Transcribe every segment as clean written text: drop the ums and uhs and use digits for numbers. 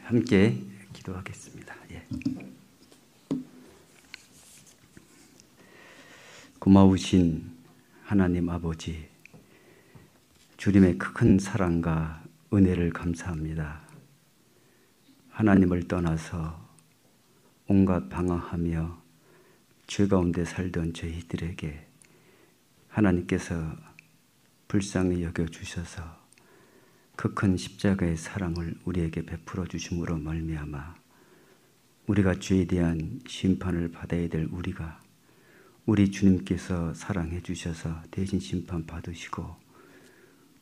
함께 기도하겠습니다. 고마우신 하나님 아버지, 주님의 큰 사랑과 은혜를 감사합니다. 하나님을 떠나서 온갖 방황하며 죄 가운데 살던 저희들에게 하나님께서 불쌍히 여겨주셔서 그 큰 십자가의 사랑을 우리에게 베풀어 주심으로 말미암아 우리가 죄에 대한 심판을 받아야 될 우리가 우리 주님께서 사랑해 주셔서 대신 심판 받으시고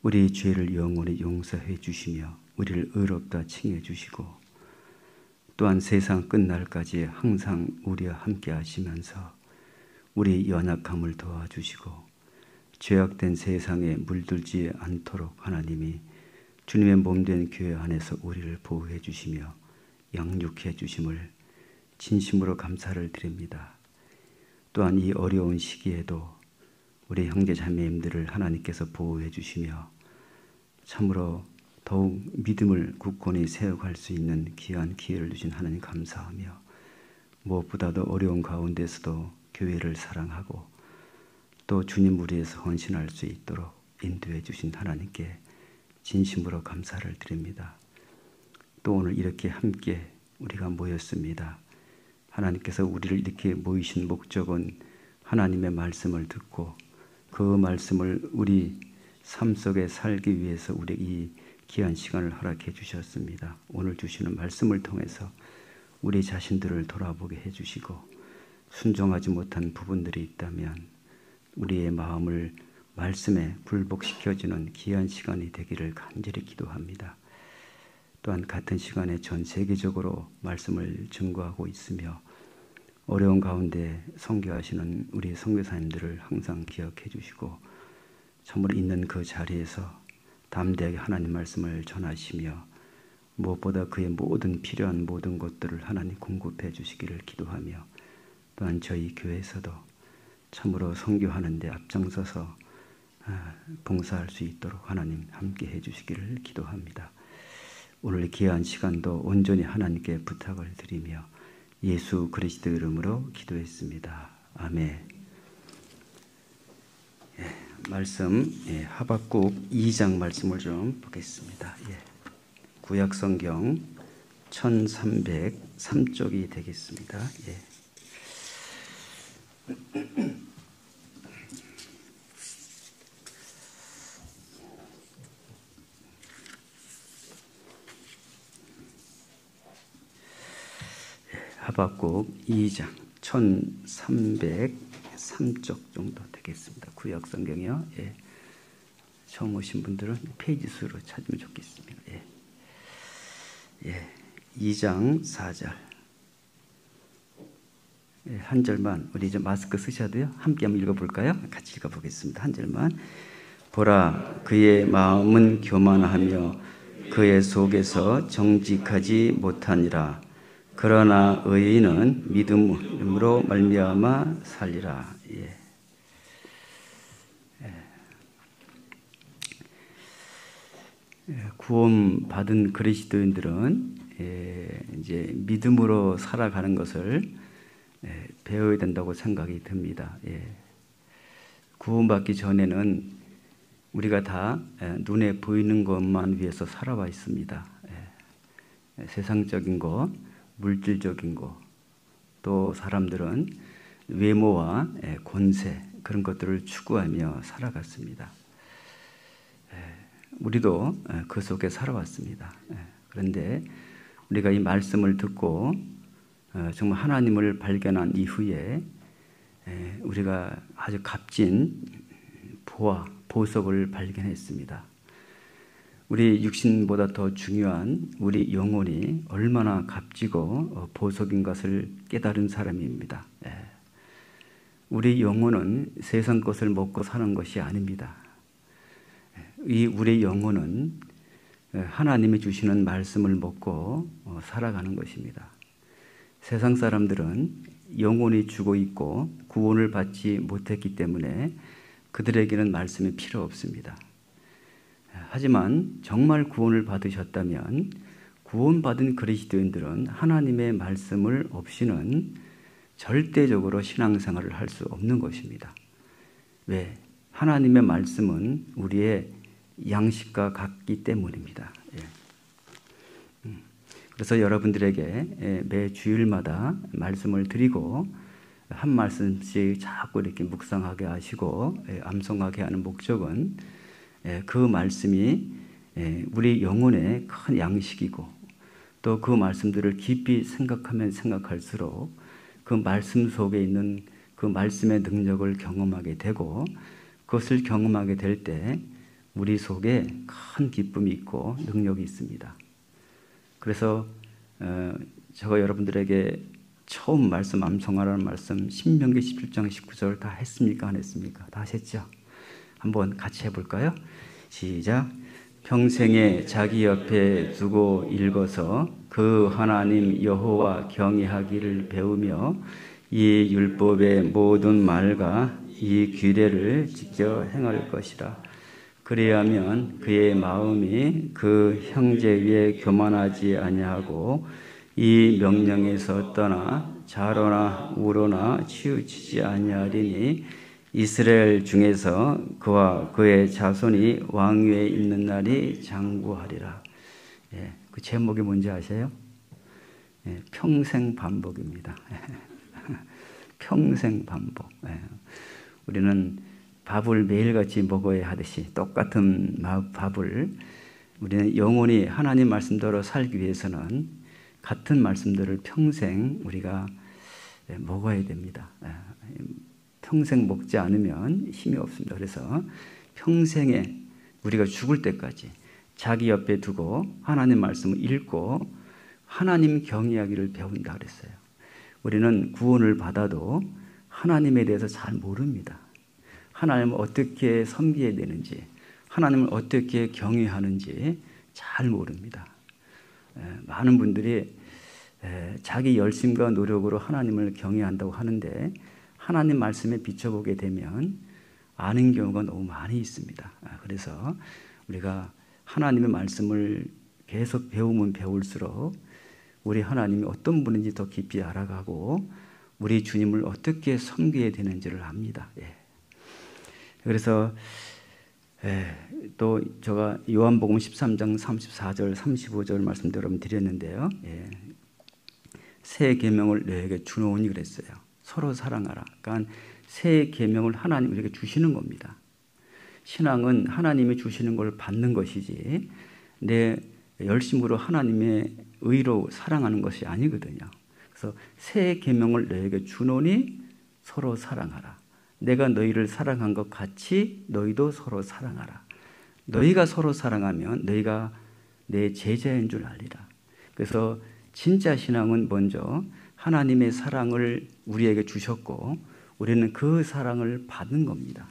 우리 죄를 영원히 용서해 주시며 우리를 의롭다 칭해 주시고 또한 세상 끝날까지 항상 우리와 함께 하시면서 우리 연약함을 도와주시고 죄악된 세상에 물들지 않도록 하나님이 주님의 몸된 교회 안에서 우리를 보호해 주시며 양육해 주심을 진심으로 감사를 드립니다. 또한 이 어려운 시기에도 우리 형제 자매님들을 하나님께서 보호해 주시며 참으로 더욱 믿음을 굳건히 세워갈 수 있는 귀한 기회를 주신 하나님 감사하며 무엇보다도 어려운 가운데서도 교회를 사랑하고 또 주님 무리에서 헌신할 수 있도록 인도해 주신 하나님께 진심으로 감사를 드립니다. 또 오늘 이렇게 함께 우리가 모였습니다. 하나님께서 우리를 이렇게 모이신 목적은 하나님의 말씀을 듣고 그 말씀을 우리 삶 속에 살기 위해서 우리 이 귀한 시간을 허락해 주셨습니다. 오늘 주시는 말씀을 통해서 우리 자신들을 돌아보게 해주시고 순종하지 못한 부분들이 있다면 우리의 마음을 말씀에 굴복시켜주는 귀한 시간이 되기를 간절히 기도합니다. 또한 같은 시간에 전 세계적으로 말씀을 증거하고 있으며 어려운 가운데 선교하시는 우리 선교사님들을 항상 기억해 주시고 참으로 있는 그 자리에서 담대하게 하나님 말씀을 전하시며 무엇보다 그의 모든 필요한 모든 것들을 하나님 공급해 주시기를 기도하며 또한 저희 교회에서도 참으로 선교하는 데 앞장서서 봉사할 수 있도록 하나님 함께 해주시기를 기도합니다. 오늘 귀한 시간도 온전히 하나님께 부탁을 드리며 예수 그리스도 이름으로 기도했습니다. 아멘. 말씀 하박국 2장 말씀을 좀 보겠습니다. 구약성경 1303쪽이 되겠습니다. 하박국 2장 1303쪽 정도 되겠습니다. 구약성경이요. 처음 오신 분들은 페이지 수로 찾으면 좋겠습니다. 2장 4절 한 절만 우리 이제 마스크 쓰셔야 돼요. 함께 한번 읽어볼까요? 같이 읽어보겠습니다. 한 절만. 보라, 그의 마음은 교만하며 그의 속에서 정직하지 못하니라. 그러나 의인은 믿음으로 말미암아 살리라. 구원받은 그리스도인들은 이제 믿음으로 살아가는 것을 배워야 된다고 생각이 듭니다. 구원받기 전에는 우리가 다 눈에 보이는 것만 위해서 살아와 있습니다. 세상적인 것, 물질적인 것, 또 사람들은 외모와 권세 그런 것들을 추구하며 살아갔습니다. 우리도 그 속에 살아왔습니다. 그런데 우리가 이 말씀을 듣고 정말 하나님을 발견한 이후에 우리가 아주 값진 보화, 보석을 발견했습니다. 우리 육신보다 더 중요한 우리 영혼이 얼마나 값지고 보석인 것을 깨달은 사람입니다. 우리 영혼은 세상 것을 먹고 사는 것이 아닙니다. 이 우리 영혼은 하나님이 주시는 말씀을 먹고 살아가는 것입니다. 세상 사람들은 영혼이 죽어 있고 구원을 받지 못했기 때문에 그들에게는 말씀이 필요 없습니다. 하지만 정말 구원을 받으셨다면 구원받은 그리스도인들은 하나님의 말씀을 없이는 절대적으로 신앙생활을 할 수 없는 것입니다. 왜? 하나님의 말씀은 우리의 양식과 같기 때문입니다. 그래서 여러분들에게 매 주일마다 말씀을 드리고 한 말씀씩 자꾸 이렇게 묵상하게 하시고 암송하게 하는 목적은 그 말씀이 우리 영혼의 큰 양식이고 또 그 말씀들을 깊이 생각하면 생각할수록 그 말씀 속에 있는 그 말씀의 능력을 경험하게 되고 그것을 경험하게 될 때 우리 속에 큰 기쁨이 있고 능력이 있습니다. 그래서 제가 여러분들에게 처음 말씀 암송하라는 말씀 신명기 17장 19절 다 했습니까? 안 했습니까? 다 하셨죠? 한번 같이 해볼까요? 시작. 평생에 자기 옆에 두고 읽어서 그 하나님 여호와 경외하기를 배우며 이 율법의 모든 말과 이 규례를 지켜 행할 것이라. 그리하면 그의 마음이 그 형제 위에 교만하지 아니하고 이 명령에서 떠나 좌로나 우로나 치우치지 아니하리니 이스라엘 중에서 그와 그의 자손이 왕위에 있는 날이 장구하리라. 그 제목이 뭔지 아세요? 평생 반복입니다. 평생 반복. 우리는 밥을 매일같이 먹어야 하듯이 똑같은 밥을 우리는 영원히 하나님 말씀대로 살기 위해서는 같은 말씀들을 평생 우리가 먹어야 됩니다. 평생 먹지 않으면 힘이 없습니다. 그래서 평생에 우리가 죽을 때까지 자기 옆에 두고 하나님 말씀을 읽고 하나님 경외하기를 배운다 그랬어요. 우리는 구원을 받아도 하나님에 대해서 잘 모릅니다. 하나님을 어떻게 섬겨야 되는지, 하나님을 어떻게 경외하는지 잘 모릅니다. 많은 분들이 자기 열심과 노력으로 하나님을 경외한다고 하는데 하나님 말씀에 비춰보게 되면 아는 경우가 너무 많이 있습니다. 그래서 우리가 하나님의 말씀을 계속 배우면 배울수록 우리 하나님이 어떤 분인지 더 깊이 알아가고 우리 주님을 어떻게 섬겨야 되는지를 압니다. 그래서 또 제가 요한복음 13장 34절 35절 말씀도 여러분 드렸는데요. 새 계명을 너에게 주노니 그랬어요. 서로 사랑하라. 그러니까 새 계명을 하나님 우리에게 주시는 겁니다. 신앙은 하나님이 주시는 걸 받는 것이지 내 열심으로 하나님의 의로 사랑하는 것이 아니거든요. 그래서 새 계명을 너에게 주노니 서로 사랑하라. 내가 너희를 사랑한 것 같이 너희도 서로 사랑하라. 너희가 서로 사랑하면 너희가 내 제자인 줄 알리라. 그래서 진짜 신앙은 먼저 하나님의 사랑을 우리에게 주셨고 우리는 그 사랑을 받은 겁니다.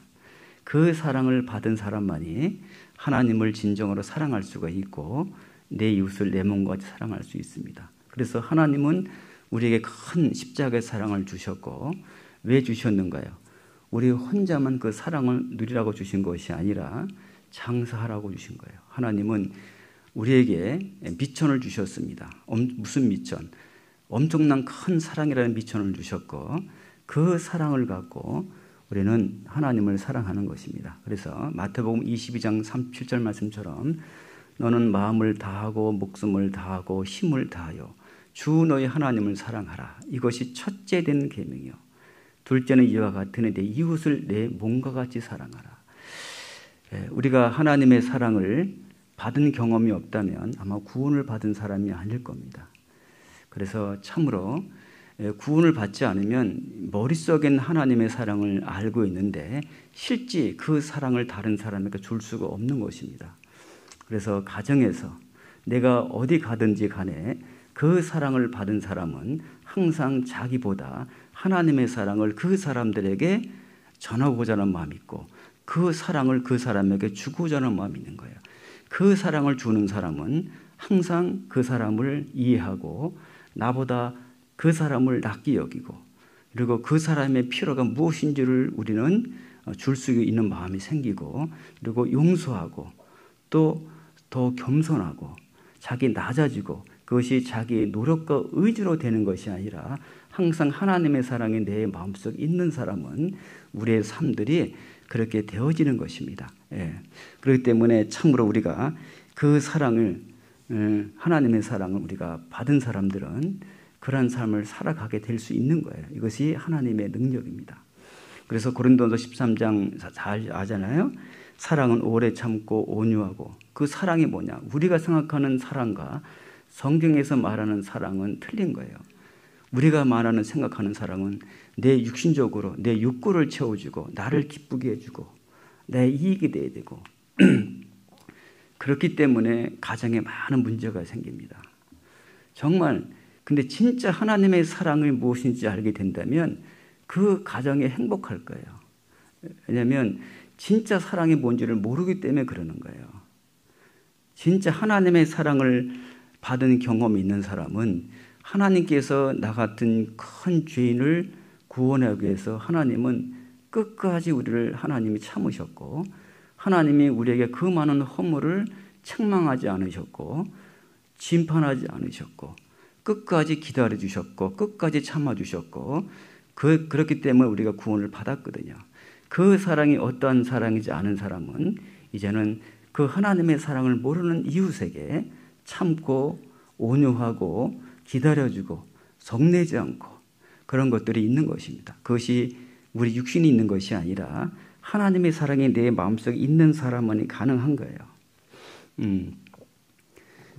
그 사랑을 받은 사람만이 하나님을 진정으로 사랑할 수가 있고 내 이웃을 내 몸과 같이 사랑할 수 있습니다. 그래서 하나님은 우리에게 큰 십자가의 사랑을 주셨고 왜 주셨는가요? 우리 혼자만 그 사랑을 누리라고 주신 것이 아니라 장사하라고 주신 거예요. 하나님은 우리에게 미천을 주셨습니다. 무슨 미천? 엄청난 큰 사랑이라는 미천을 주셨고 그 사랑을 갖고 우리는 하나님을 사랑하는 것입니다. 그래서 마태복음 22장 37절 말씀처럼 너는 마음을 다하고 목숨을 다하고 힘을 다하여 주 너희 하나님을 사랑하라. 이것이 첫째 된 계명이요. 둘째는 이와 같으니 내 이웃을 내 몸과 같이 사랑하라. 우리가 하나님의 사랑을 받은 경험이 없다면 아마 구원을 받은 사람이 아닐 겁니다. 그래서 참으로 구원을 받지 않으면 머릿속엔 하나님의 사랑을 알고 있는데 실제 그 사랑을 다른 사람에게 줄 수가 없는 것입니다. 그래서 가정에서 내가 어디 가든지 간에 그 사랑을 받은 사람은 항상 자기보다 하나님의 사랑을 그 사람들에게 전하고자 하는 마음이 있고 그 사랑을 그 사람에게 주고자 하는 마음이 있는 거예요. 그 사랑을 주는 사람은 항상 그 사람을 이해하고 나보다 그 사람을 낫게 여기고 그리고 그 사람의 필요가 무엇인지를 우리는 줄 수 있는 마음이 생기고 그리고 용서하고 또 더 겸손하고 자기 낮아지고 그것이 자기 노력과 의지로 되는 것이 아니라 항상 하나님의 사랑이 내 마음속에 있는 사람은 우리의 삶들이 그렇게 되어지는 것입니다. 그렇기 때문에 참으로 우리가 그 사랑을, 하나님의 사랑을 우리가 받은 사람들은 그러한 삶을 살아가게 될 수 있는 거예요. 이것이 하나님의 능력입니다. 그래서 고린도서 13장 잘 아잖아요. 사랑은 오래 참고 온유하고, 그 사랑이 뭐냐? 우리가 생각하는 사랑과 성경에서 말하는 사랑은 틀린 거예요. 우리가 말하는 생각하는 사랑은 내 육신적으로 내 욕구를 채워주고 나를 기쁘게 해주고 내 이익이 돼야 되고 그렇기 때문에 가정에 많은 문제가 생깁니다. 정말 근데 진짜 하나님의 사랑이 무엇인지 알게 된다면 그 가정이 행복할 거예요. 왜냐하면 진짜 사랑이 뭔지를 모르기 때문에 그러는 거예요. 진짜 하나님의 사랑을 받은 경험이 있는 사람은 하나님께서 나 같은 큰 죄인을 구원하기 위해서 하나님은 끝까지 우리를 하나님이 참으셨고, 하나님이 우리에게 그 많은 허물을 책망하지 않으셨고 심판하지 않으셨고 끝까지 기다려 주셨고 끝까지 참아 주셨고, 그렇기 때문에 우리가 구원을 받았거든요. 그 사랑이 어떠한 사랑이지 않은 사람은 이제는 그 하나님의 사랑을 모르는 이웃에게 참고 온유하고 기다려주고 성내지 않고 그런 것들이 있는 것입니다. 그것이 우리 육신이 있는 것이 아니라 하나님의 사랑이 내 마음속에 있는 사람만이 가능한 거예요.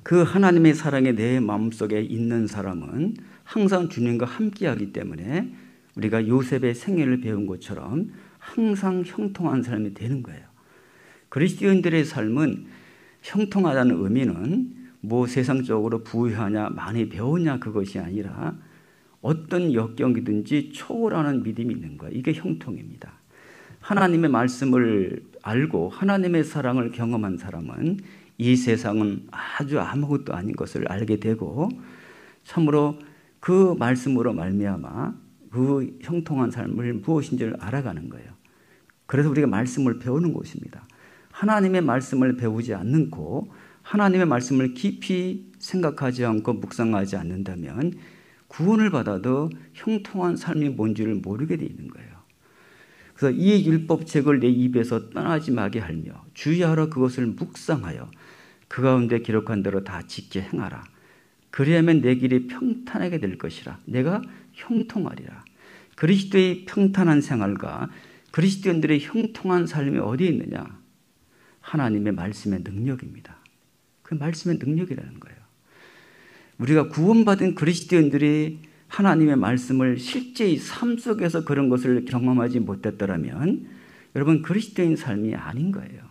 그 하나님의 사랑이 내 마음속에 있는 사람은 항상 주님과 함께하기 때문에 우리가 요셉의 생애를 배운 것처럼 항상 형통한 삶이 되는 거예요. 그리스도인들의 삶은 형통하다는 의미는 뭐 세상적으로 부유하냐 많이 배우냐 그것이 아니라 어떤 역경이든지 초월하는 믿음이 있는 거예요. 이게 형통입니다. 하나님의 말씀을 알고 하나님의 사랑을 경험한 사람은 이 세상은 아주 아무것도 아닌 것을 알게 되고 참으로 그 말씀으로 말미암아 그 형통한 삶을 무엇인지를 알아가는 거예요. 그래서 우리가 말씀을 배우는 것입니다. 하나님의 말씀을 배우지 않고 하나님의 말씀을 깊이 생각하지 않고 묵상하지 않는다면 구원을 받아도 형통한 삶이 뭔지를 모르게 되어 있는 거예요. 그래서 이 율법책을 내 입에서 떠나지 마게 하며 주의하러 그것을 묵상하여 그 가운데 기록한 대로 다 지켜 행하라. 그리하면 내 길이 평탄하게 될 것이라. 내가 형통하리라. 그리스도의 평탄한 생활과 그리스도인들의 형통한 삶이 어디에 있느냐? 하나님의 말씀의 능력입니다. 그 말씀의 능력이라는 거예요. 우리가 구원받은 그리스도인들이 하나님의 말씀을 실제의 삶 속에서 그런 것을 경험하지 못했더라면 여러분 그리스도인 삶이 아닌 거예요.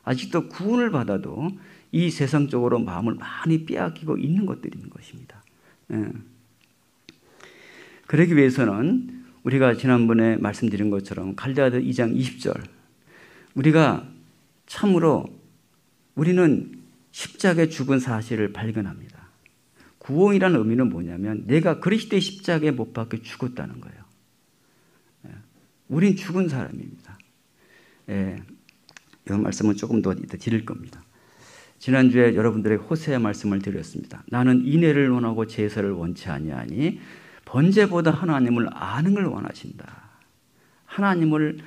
아직도 구원을 받아도 이 세상적으로 마음을 많이 빼앗기고 있는 것들이 있는 것입니다. 그러기 위해서는 우리가 지난번에 말씀드린 것처럼 갈라디아 2장 20절 우리가 참으로 우리는 십자가에 죽은 사실을 발견합니다. 구원이라는 의미는 뭐냐면 내가 그리스도의 십자가에 못 박혀 죽었다는 거예요. 우린 죽은 사람입니다. 이 말씀은 조금 더 이따 드릴 겁니다. 지난주에 여러분들에게 호세아 말씀을 드렸습니다. 나는 인애를 원하고 제사를 원치 아니하니 번제보다 하나님을 아는 걸 원하신다. 하나님은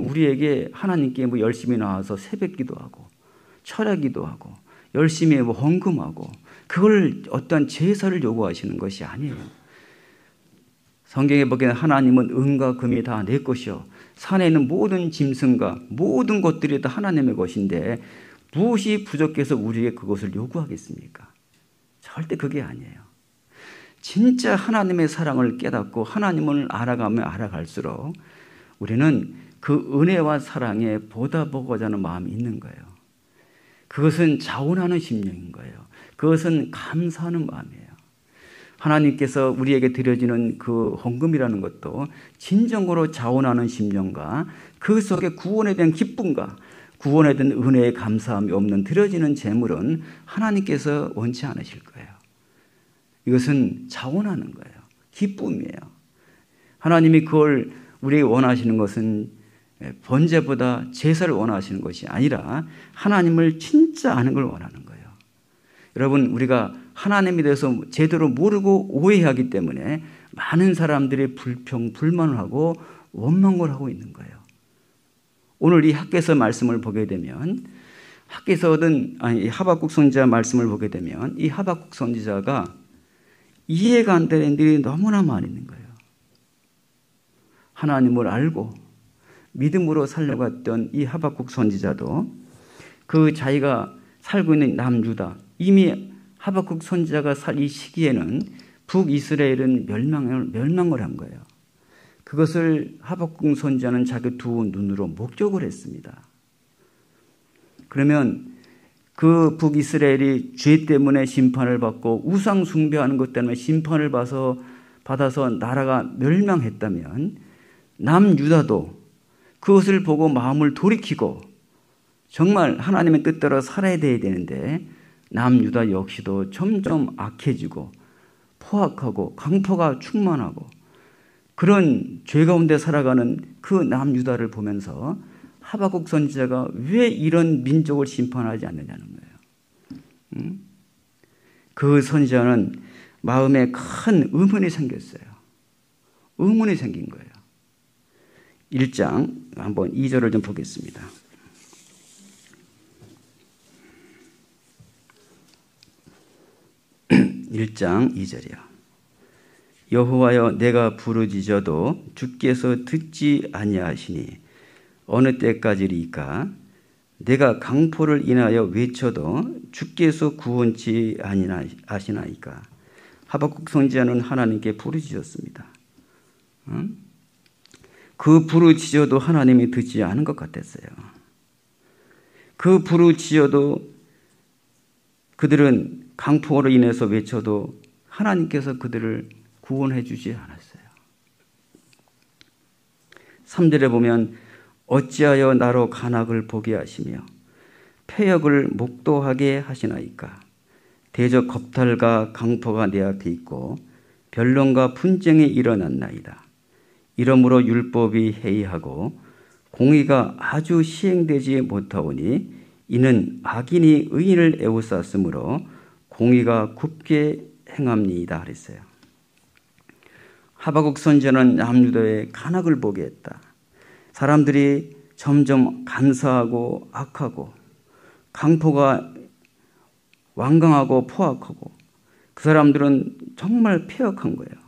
우리에게 하나님께 뭐 열심히 나와서 새벽기도 하고 철야기도 하고 열심히 뭐 헌금하고 그걸 어떤 제사를 요구하시는 것이 아니에요. 성경에 보기에는 하나님은 은과 금이 다 내 것이요 산에 있는 모든 짐승과 모든 것들이 다 하나님의 것인데 무엇이 부족해서 우리에게 그것을 요구하겠습니까? 절대 그게 아니에요. 진짜 하나님의 사랑을 깨닫고 하나님을 알아가면 알아갈수록 우리는 그 은혜와 사랑에 보답하고자 하는 마음이 있는 거예요. 그것은 자원하는 심령인 거예요. 그것은 감사하는 마음이에요. 하나님께서 우리에게 드려지는 그 헌금이라는 것도 진정으로 자원하는 심령과 그 속에 구원에 대한 기쁨과 구원에 대한 은혜에 감사함이 없는 드려지는 재물은 하나님께서 원치 않으실 거예요. 이것은 자원하는 거예요. 기쁨이에요. 하나님이 그걸 우리에게 원하시는 것은 번제보다 제사를 원하시는 것이 아니라 하나님을 진짜 아는 걸 원하는 거예요. 여러분, 우리가 하나님에 대해서 제대로 모르고 오해하기 때문에 많은 사람들이 불만을 하고 원망을 하고 있는 거예요. 오늘 이 학개서 말씀을 보게 되면 하박국 선지자 말씀을 보게 되면 이 하박국 선지자가 이해가 안 되는 일이 너무나 많이 있는 거예요. 하나님을 알고 믿음으로 살려갔던 이 하박국 선지자도 그 자기가 살고 있는 남유다, 이미 하박국 선지자가 살 이 시기에는 북이스라엘은 멸망을 한 거예요. 그것을 하박국 선지자는 자기 두 눈으로 목격을 했습니다. 그러면 그 북이스라엘이 죄 때문에 심판을 받고 우상 숭배하는 것 때문에 심판을 받아서 나라가 멸망했다면 남유다도 그것을 보고 마음을 돌이키고 정말 하나님의 뜻대로 살아야 되는데 남유다 역시도 점점 악해지고 포악하고 강포가 충만하고 그런 죄 가운데 살아가는 그 남유다를 보면서 하박국 선지자가 왜 이런 민족을 심판하지 않느냐는 거예요. 그 선지자는 마음에 큰 의문이 생겼어요. 의문이 생긴 거예요. 1장 한번 2절을 좀 보겠습니다. 1장 2절이요. 여호와여, 내가 부르짖어도 주께서 듣지 아니하시니 어느 때까지리까? 내가 강포를 인하여 외쳐도 주께서 구원치 아니하시나이까? 하박국 선지자는 하나님께 부르짖었습니다. 그 부르짖어도 하나님이 듣지 않은 것 같았어요. 그 부르짖어도 그들은 강포로 인해서 외쳐도 하나님께서 그들을 구원해 주지 않았어요. 3절에 보면 어찌하여 나로 간악을 보게 하시며 패역을 목도하게 하시나이까? 대적 겁탈과 강포가 내 앞에 있고 변론과 분쟁이 일어났나이다. 이러므로 율법이 해이하고 공의가 아주 시행되지 못하오니 이는 악인이 의인을 애워쌌으므로 공의가 굽게 행함니이다 그랬어요. 하박국 선지자는 남유다의 간악을 보게 했다. 사람들이 점점 간사하고 악하고 강포가 완강하고 포악하고 그 사람들은 정말 폐역한 거예요.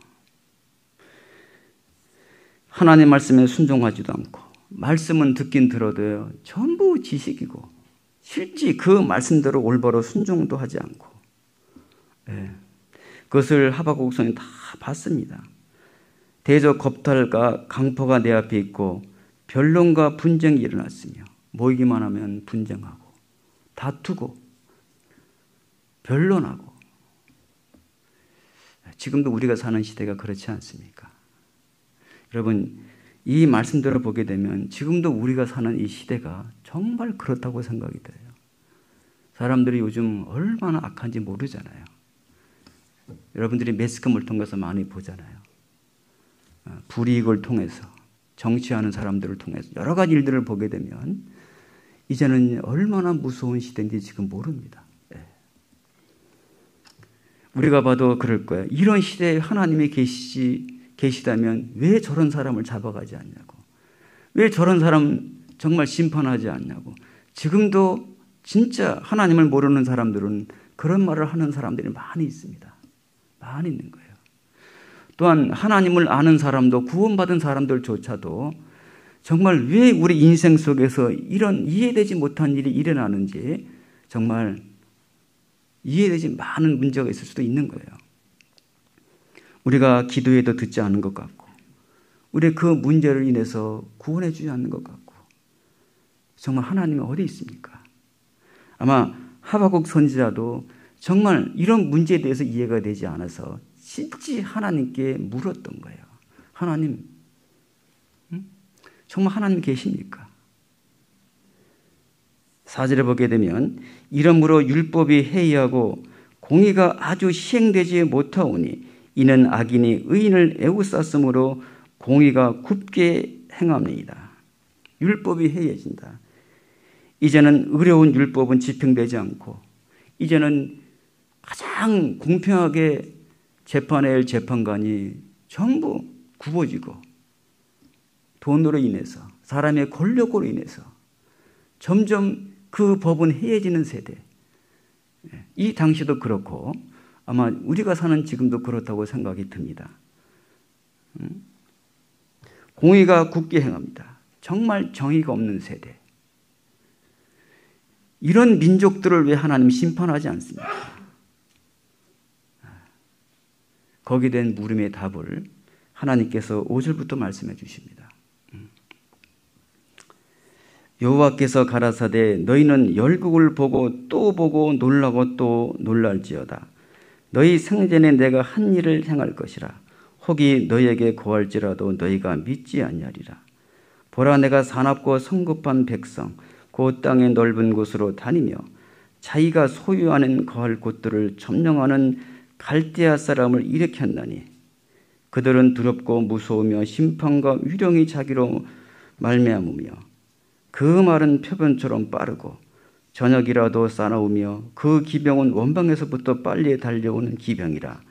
하나님 말씀에 순종하지도 않고 말씀은 듣긴 들어도요 전부 지식이고 실제 그 말씀대로 올바로 순종도 하지 않고 그것을 하박국 선지자는 다 봤습니다. 대적 겁탈과 강포가 내 앞에 있고 변론과 분쟁이 일어났으며 모이기만 하면 분쟁하고 다투고 변론하고 지금도 우리가 사는 시대가 그렇지 않습니까? 여러분 이 말씀대로 보게 되면 지금도 우리가 사는 이 시대가 정말 그렇다고 생각이 돼요. 사람들이 요즘 얼마나 악한지 모르잖아요. 여러분들이 매스컴을 통해서 많이 보잖아요. 불이익을 통해서 정치하는 사람들을 통해서 여러 가지 일들을 보게 되면 이제는 얼마나 무서운 시대인지 지금 모릅니다. 우리가 봐도 그럴 거예요. 이런 시대에 하나님이 계시다면 왜 저런 사람을 잡아가지 않냐고. 왜 저런 사람 정말 심판하지 않냐고. 지금도 진짜 하나님을 모르는 사람들은 그런 말을 하는 사람들이 많이 있습니다. 많이 있는 거예요. 또한 하나님을 아는 사람도 구원받은 사람들조차도 정말 왜 우리 인생 속에서 이런 이해되지 못한 일이 일어나는지 정말 이해되지 많은 문제가 있을 수도 있는 거예요. 우리가 기도해도 듣지 않은 것 같고 우리 그 문제를 인해서 구원해 주지 않는 것 같고 정말 하나님이 어디 있습니까? 아마 하박국 선지자도 정말 이런 문제에 대해서 이해가 되지 않아서 진짜 하나님께 물었던 거예요. 하나님, 정말 하나님 계십니까? 4절에 보게 되면 이러므로 율법이 해이하고 공의가 아주 시행되지 못하오니 이는 악인이 의인을 애워쌌으므로 공의가 굽게 행함이니이다. 율법이 해이해진다. 이제는 어려운 율법은 집행되지 않고 이제는 가장 공평하게 재판해야 할 재판관이 전부 굽어지고 돈으로 인해서 사람의 권력으로 인해서 점점 그 법은 해해지는 세대. 이 당시도 그렇고 아마 우리가 사는 지금도 그렇다고 생각이 듭니다. 공의가 굳게 행합니다. 정말 정의가 없는 세대. 이런 민족들을 왜 하나님 심판하지 않습니까? 거기에 대한 물음의 답을 하나님께서 5절부터 말씀해 주십니다. 여호와께서 가라사대 너희는 열국을 보고 또 보고 놀라고 또 놀랄지어다. 너희 생전에 내가 한 일을 행할 것이라. 혹이 너희에게 고할지라도 너희가 믿지 아니하리라. 보라 내가 사납고 성급한 백성 그 땅의 넓은 곳으로 다니며 자기가 소유하는 거할 곳들을 점령하는 갈대아 사람을 일으켰나니 그들은 두렵고 무서우며 심판과 위령이 자기로 말미암으며 그 말은 표변처럼 빠르고 저녁이라도 싸나우며 그 기병은 원방에서부터 빨리 달려오는 기병이라.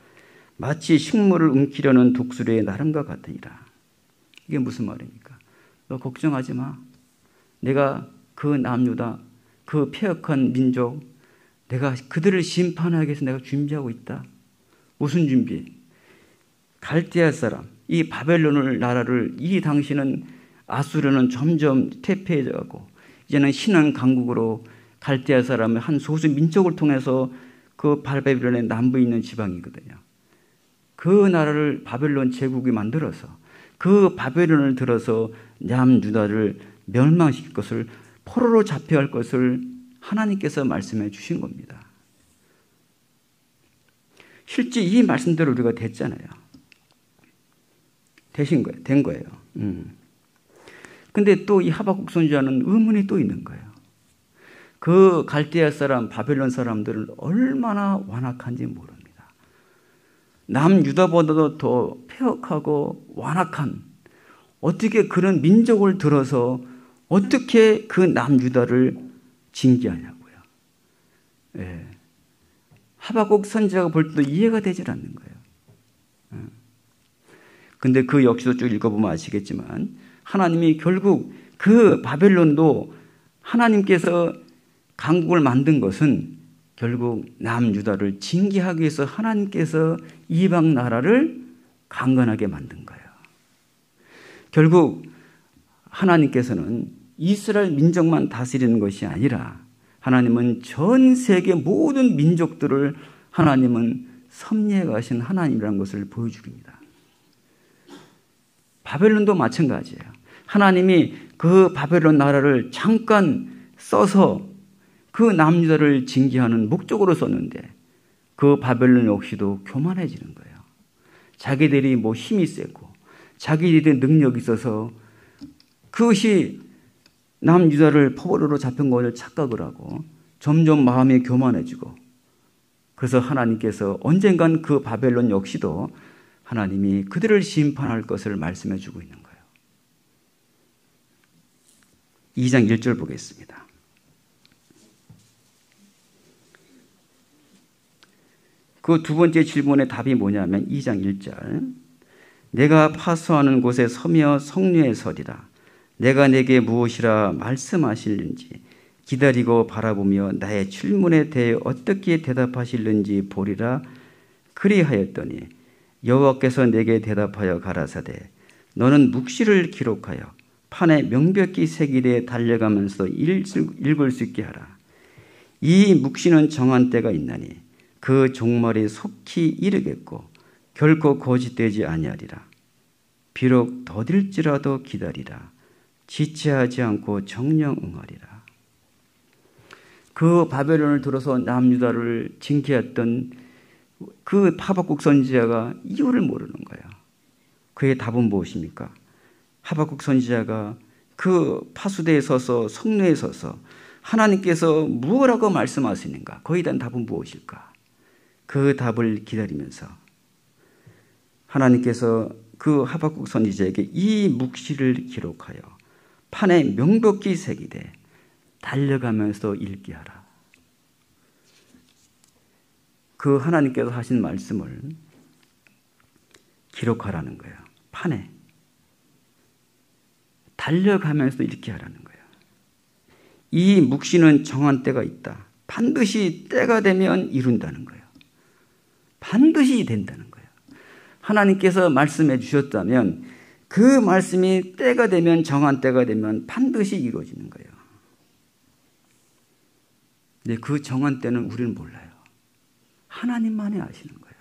마치 식물을 움키려는 독수리의 나름과 같으니라. 이게 무슨 말입니까? 너 걱정하지 마. 내가 그 남유다, 그 폐역한 민족, 내가 그들을 심판하기 위해서 내가 준비하고 있다. 무슨 준비? 갈대아 사람, 이 바벨론을 나라를 이 당시는 아수르는 점점 퇴폐해져가고 이제는 신한 강국으로 갈대아 사람의 한 소수 민족을 통해서 그 바벨론의 남부에 있는 지방이거든요. 그 나라를 바벨론 제국이 만들어서 그 바벨론을 들어서 남유다를 멸망시킬 것을 포로로 잡혀야 할 것을 하나님께서 말씀해 주신 겁니다. 실제 이 말씀대로 우리가 됐잖아요. 되신 거예요. 된 거예요. 근데 또 이 하박국 선지자는 의문이 또 있는 거예요. 그 갈대아 사람, 바벨론 사람들은 얼마나 완악한지 모릅니다. 남유다보다도 더 폐역하고 완악한 어떻게 그런 민족을 들어서 어떻게 그 남유다를 징계하냐고요. 예. 하박국 선지자가 볼 때도 이해가 되질 않는 거예요. 근데 그 역시도 쭉 읽어보면 아시겠지만 하나님이 결국 그 바벨론도 하나님께서 강국을 만든 것은 결국 남유다를 징계하기 위해서 하나님께서 이방 나라를 강건하게 만든 거예요. 결국 하나님께서는 이스라엘 민족만 다스리는 것이 아니라 하나님은 전 세계 모든 민족들을 하나님은 섭리해 가신 하나님이라는 것을 보여줍니다. 바벨론도 마찬가지예요. 하나님이 그 바벨론 나라를 잠깐 써서 그 남유다를 징계하는 목적으로 썼는데 그 바벨론 역시도 교만해지는 거예요. 자기들이 뭐 힘이 세고 자기들이 능력이 있어서 그것이 남유다를 포로로 잡힌 것을 착각을 하고 점점 마음이 교만해지고 그래서 하나님께서 언젠간 그 바벨론 역시도 하나님이 그들을 심판할 것을 말씀해 주고 있는 거예요. 2장 1절 보겠습니다. 그 두 번째 질문의 답이 뭐냐면 2장 1절 내가 파수하는 곳에 서며 성류에 서리라. 내가 내게 무엇이라 말씀하실는지 기다리고 바라보며 나의 질문에 대해 어떻게 대답하실는지 보리라. 그리하였더니 여호와께서 내게 대답하여 가라사대 너는 묵시를 기록하여 판에 명백히 새기되 달려가면서 읽을 수 있게 하라. 이 묵시는 정한 때가 있나니 그 종말이 속히 이르겠고 결코 거짓되지 아니하리라. 비록 더딜지라도 기다리라. 지체하지 않고 정령 응하리라. 그 바벨론을 들어서 남유다를 징계했던 그 하박국 선지자가 이유를 모르는 거예요. 그의 답은 무엇입니까? 하박국 선지자가 그 파수대에 서서 성내에 서서 하나님께서 무엇라고 말씀하시는가? 거기에 대한 답은 무엇일까? 그 답을 기다리면서 하나님께서 그 하박국 선지자에게 이 묵시를 기록하여 판에 명백히 새기되 달려가면서 읽게 하라. 그 하나님께서 하신 말씀을 기록하라는 거예요. 판에. 달려가면서 이렇게 하라는 거예요. 이 묵시는 정한 때가 있다. 반드시 때가 되면 이룬다는 거예요. 반드시 된다는 거예요. 하나님께서 말씀해 주셨다면 그 말씀이 때가 되면, 정한 때가 되면 반드시 이루어지는 거예요. 근데 그 정한 때는 우리는 몰라요. 하나님만이 아시는 거예요.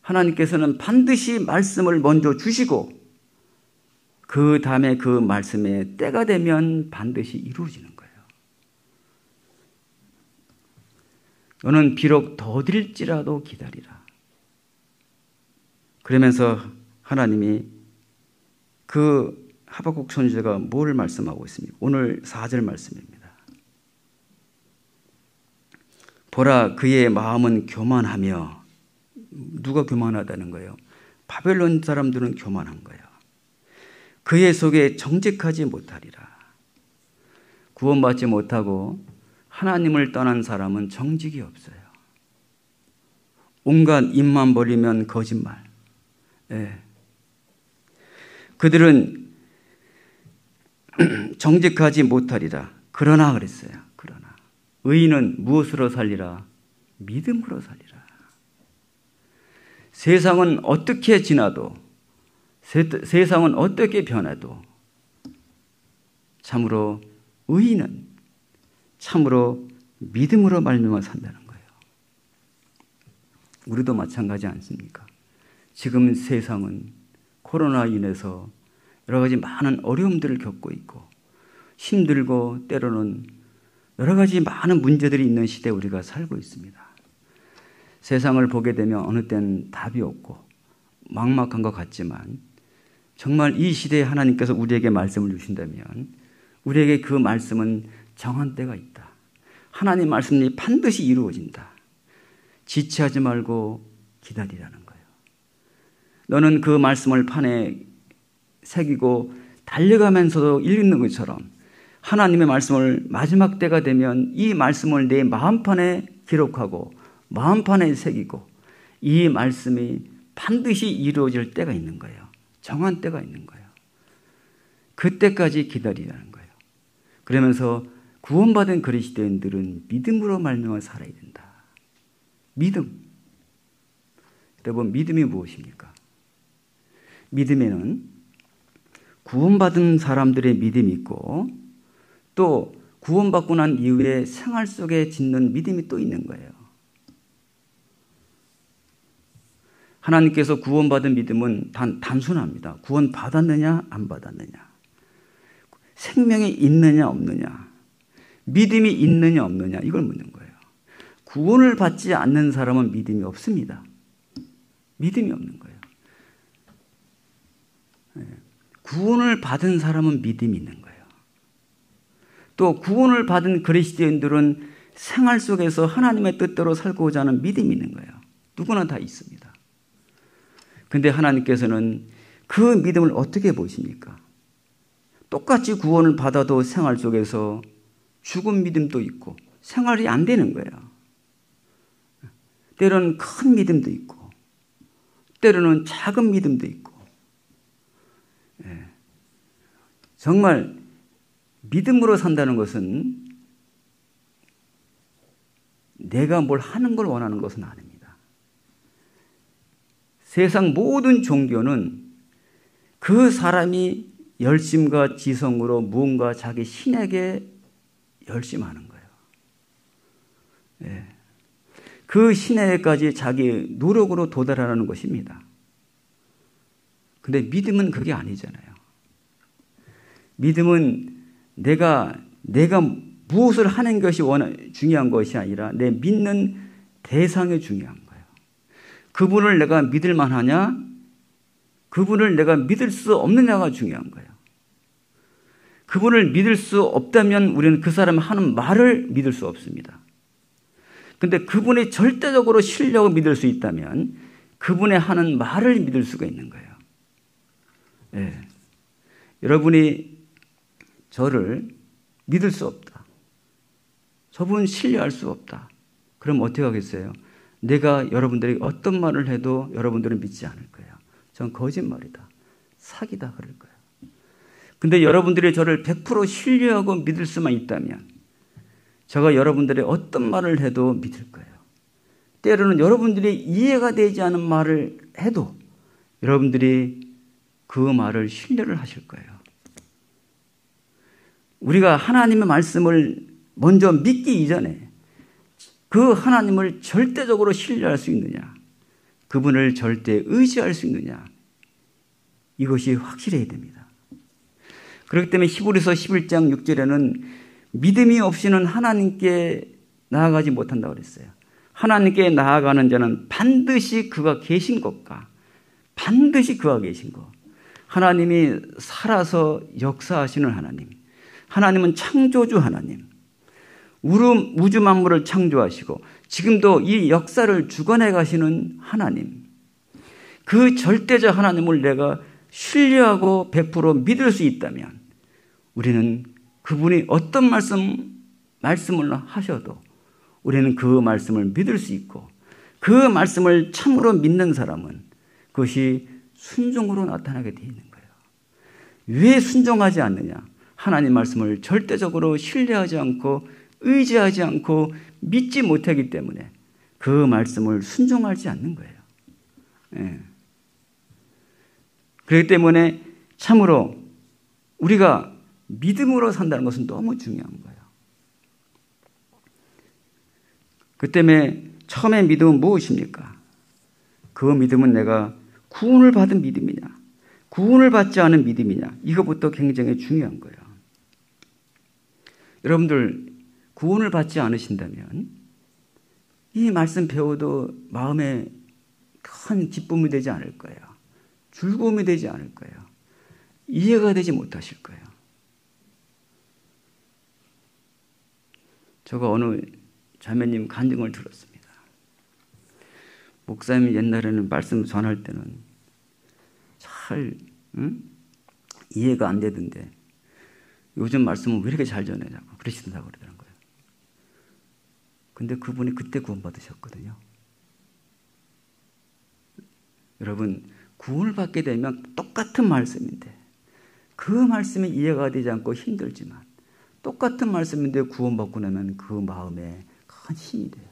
하나님께서는 반드시 말씀을 먼저 주시고 그 다음에 그 말씀의 때가 되면 반드시 이루어지는 거예요. 너는 비록 더딜지라도 기다리라. 그러면서 하나님이 그 하박국 선지자가 뭘 말씀하고 있습니까? 오늘 4절 말씀입니다. 보라, 그의 마음은 교만하며. 누가 교만하다는 거예요? 바벨론 사람들은 교만한 거예요. 그의 속에 정직하지 못하리라. 구원받지 못하고 하나님을 떠난 사람은 정직이 없어요. 온갖 입만 벌리면 거짓말. 예. 그들은 정직하지 못하리라. 그러나 그랬어요. 그러나 의인은 무엇으로 살리라? 믿음으로 살리라. 세상은 어떻게 지나도, 세상은 어떻게 변해도 참으로 의인은 참으로 믿음으로 말미암아 산다는 거예요. 우리도 마찬가지 않습니까? 지금 세상은 코로나로 인해서 여러 가지 많은 어려움들을 겪고 있고 힘들고 때로는 여러 가지 많은 문제들이 있는 시대에 우리가 살고 있습니다. 세상을 보게 되면 어느 때는 답이 없고 막막한 것 같지만 정말 이 시대에 하나님께서 우리에게 말씀을 주신다면 우리에게 그 말씀은 정한 때가 있다. 하나님 말씀이 반드시 이루어진다. 지체하지 말고 기다리라는 거예요. 너는 그 말씀을 판에 새기고 달려가면서도 읽는 것처럼 하나님의 말씀을 마지막 때가 되면 이 말씀을 내 마음판에 기록하고 마음판에 새기고 이 말씀이 반드시 이루어질 때가 있는 거예요. 정한 때가 있는 거예요. 그때까지 기다리라는 거예요. 그러면서 구원받은 그리스도인들은 믿음으로 말미암아 살아야 된다. 믿음. 여러분, 믿음이 무엇입니까? 믿음에는 구원받은 사람들의 믿음이 있고 또 구원받고 난 이후에 생활 속에 짓는 믿음이 또 있는 거예요. 하나님께서 구원받은 믿음은 단순합니다. 구원받았느냐 안 받았느냐, 생명이 있느냐 없느냐, 믿음이 있느냐 없느냐, 이걸 묻는 거예요. 구원을 받지 않는 사람은 믿음이 없습니다. 믿음이 없는 거예요. 구원을 받은 사람은 믿음이 있는 거예요. 또 구원을 받은 그리스도인들은 생활 속에서 하나님의 뜻대로 살고자 하는 믿음이 있는 거예요. 누구나 다 있습니다. 그런데 하나님께서는 그 믿음을 어떻게 보십니까? 똑같이 구원을 받아도 생활 속에서 죽은 믿음도 있고 생활이 안 되는 거예요. 때로는 큰 믿음도 있고 때로는 작은 믿음도 있고, 정말 믿음으로 산다는 것은 내가 뭘 하는 걸 원하는 것은 아닙니다. 세상 모든 종교는 그 사람이 열심과 지성으로 무언가 자기 신에게 열심하는 거예요. 그 신에게까지 자기 노력으로 도달하는 것입니다. 근데 믿음은 그게 아니잖아요. 믿음은 내가 무엇을 하는 것이 중요한 것이 아니라 내 믿는 대상이 중요한 거예요. 그분을 내가 믿을 만하냐, 그분을 내가 믿을 수 없느냐가 중요한 거예요. 그분을 믿을 수 없다면 우리는 그 사람이 하는 말을 믿을 수 없습니다. 그런데 그분이 절대적으로 신뢰하고 믿을 수 있다면 그분의 하는 말을 믿을 수가 있는 거예요. 여러분이 저를 믿을 수 없다, 저분 신뢰할 수 없다, 그럼 어떻게 하겠어요? 내가 여러분들에게 어떤 말을 해도 여러분들은 믿지 않을 거예요. 전 거짓말이다, 사기다 그럴 거예요. 근데 여러분들이 저를 100% 신뢰하고 믿을 수만 있다면 제가 여러분들의 어떤 말을 해도 믿을 거예요. 때로는 여러분들이 이해가 되지 않은 말을 해도 여러분들이 그 말을 신뢰를 하실 거예요. 우리가 하나님의 말씀을 먼저 믿기 이전에 그 하나님을 절대적으로 신뢰할 수 있느냐, 그분을 절대 의지할 수 있느냐, 이것이 확실해야 됩니다. 그렇기 때문에 히브리서 11장 6절에는 믿음이 없이는 하나님께 나아가지 못한다고 그랬어요. 하나님께 나아가는 자는 반드시 그가 계신 것과 반드시 그가 계신 것, 하나님이 살아서 역사하시는 하나님, 하나님은 창조주 하나님, 우주 만물을 창조하시고 지금도 이 역사를 주관해 가시는 하나님, 그 절대적 하나님을 내가 신뢰하고 100% 믿을 수 있다면 우리는 그분이 어떤 말씀을 하셔도 우리는 그 말씀을 믿을 수 있고, 그 말씀을 참으로 믿는 사람은 그것이 순종으로 나타나게 되어 있는 거예요. 왜 순종하지 않느냐? 하나님 말씀을 절대적으로 신뢰하지 않고 의지하지 않고 믿지 못하기 때문에 그 말씀을 순종하지 않는 거예요. 예. 그렇기 때문에 참으로 우리가 믿음으로 산다는 것은 너무 중요한 거예요. 그 때문에 처음에 믿음은 무엇입니까? 그 믿음은 내가 구원을 받은 믿음이냐, 구원을 받지 않은 믿음이냐, 이것부터 굉장히 중요한 거예요. 여러분들 구원을 받지 않으신다면 이 말씀 배워도 마음에 큰 기쁨이 되지 않을 거예요. 즐거움이 되지 않을 거예요. 이해가 되지 못하실 거예요. 제가 어느 자매님 간증을 들었습니다. 목사님이 옛날에는 말씀 전할 때는 잘 이해가 안 되던데 요즘 말씀은 왜 이렇게 잘 전해냐고 그러시던다고 그러더라고요. 근데 그분이 그때 구원받으셨거든요. 여러분, 구원을 받게 되면 똑같은 말씀인데 그 말씀이 이해가 되지 않고 힘들지만 똑같은 말씀인데 구원받고 나면 그 마음에 큰 힘이 돼요.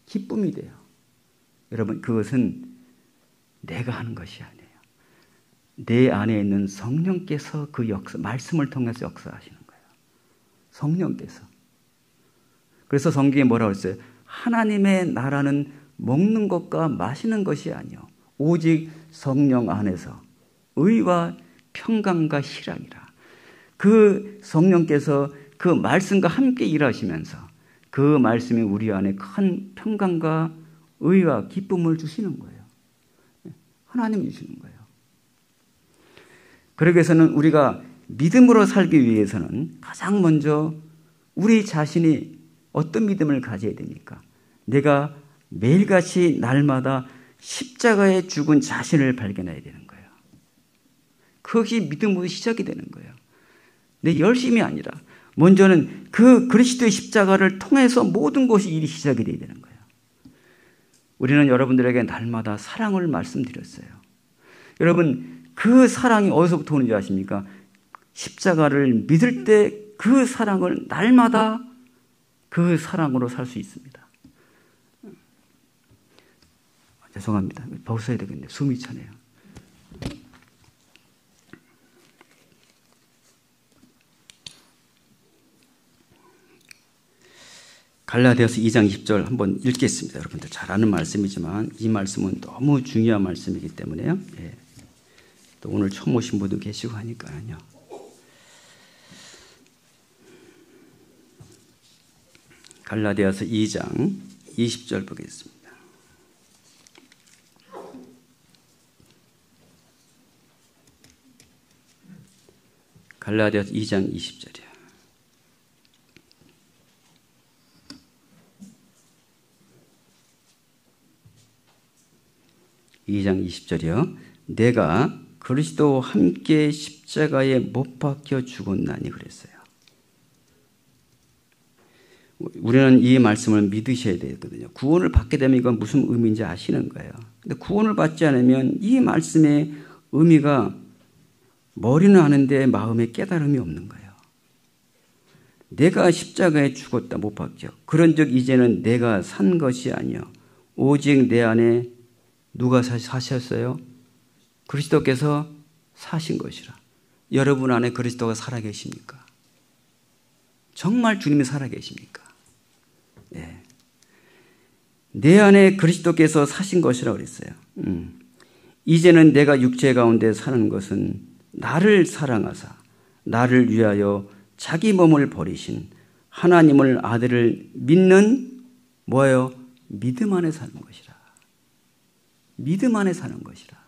기쁨이 돼요. 여러분, 그것은 내가 하는 것이 아니에요. 내 안에 있는 성령께서 그 말씀을 통해서 역사하시는 거예요. 성령께서. 그래서 성경에 뭐라고 했어요? 하나님의 나라는 먹는 것과 마시는 것이 아니요 오직 성령 안에서 의와 평강과 희락이라. 그 성령께서 그 말씀과 함께 일하시면서 그 말씀이 우리 안에 큰 평강과 의와 기쁨을 주시는 거예요. 하나님이 주시는 거예요. 그러기 위해서는 우리가 믿음으로 살기 위해서는 가장 먼저 우리 자신이 어떤 믿음을 가져야 됩니까? 내가 매일같이 날마다 십자가에 죽은 자신을 발견해야 되는 거예요. 그것이 믿음으로 시작이 되는 거예요. 내 열심이 아니라 먼저는 그 그리스도의 십자가를 통해서 모든 것이 일이 시작이 돼야 되는 거예요. 우리는 여러분들에게 날마다 사랑을 말씀드렸어요. 여러분, 그 사랑이 어디서부터 오는지 아십니까? 십자가를 믿을 때 그 사랑을 날마다 그 사랑으로 살 수 있습니다. 죄송합니다. 벗어야 되겠네요. 숨이 차네요. 갈라디아서 2장 20절 한번 읽겠습니다. 여러분들 잘 아는 말씀이지만 이 말씀은 너무 중요한 말씀이기 때문에요. 예. 또 오늘 처음 오신 분도 계시고 하니까요. 갈라디아서 2장 20절 보겠습니다. 갈라디아서 2장 20절이요. (2장 20절이요) 내가 그리스도와 함께 십자가에 못 박혀 죽었나니 그랬어요. 우리는 이 말씀을 믿으셔야 되거든요. 구원을 받게 되면 이건 무슨 의미인지 아시는 거예요. 근데 구원을 받지 않으면 이 말씀의 의미가 머리는 아는데 마음에 깨달음이 없는 거예요. 내가 십자가에 죽었다 못 박혀. 그런즉 이제는 내가 산 것이 아니요 오직 내 안에 누가 사셨어요? 그리스도께서 사신 것이라. 여러분 안에 그리스도가 살아계십니까? 정말 주님이 살아계십니까? 네. 내 안에 그리스도께서 사신 것이라고 그랬어요. 이제는 내가 육체 가운데 사는 것은 나를 사랑하사 나를 위하여 자기 몸을 버리신 하나님을 아들을 믿는 뭐예요? 믿음 안에 사는 것이라. 믿음 안에 사는 것이라.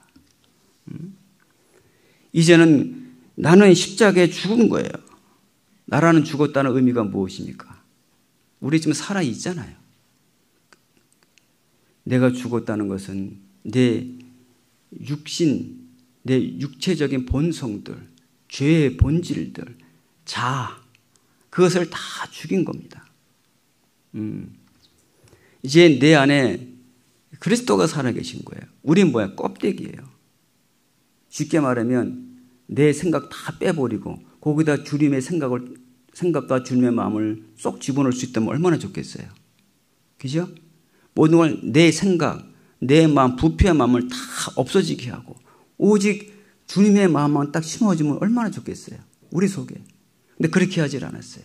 이제는 나는 십자가에 죽은 거예요. 나라는 죽었다는 의미가 무엇입니까? 우리 지금 살아있잖아요. 내가 죽었다는 것은 내 육신, 내 육체적인 본성들, 죄의 본질들, 자아, 그것을 다 죽인 겁니다. 이제 내 안에 그리스도가 살아계신 거예요. 우린 뭐야? 껍데기예요. 쉽게 말하면 내 생각 다 빼버리고 거기다 주님의 생각과 주님의 마음을 쏙 집어넣을 수 있다면 얼마나 좋겠어요. 그죠? 모든 걸 내 생각, 내 마음, 부패한 마음을 다 없어지게 하고 오직 주님의 마음만 딱 심어주면 얼마나 좋겠어요. 우리 속에. 근데 그렇게 하질 않았어요.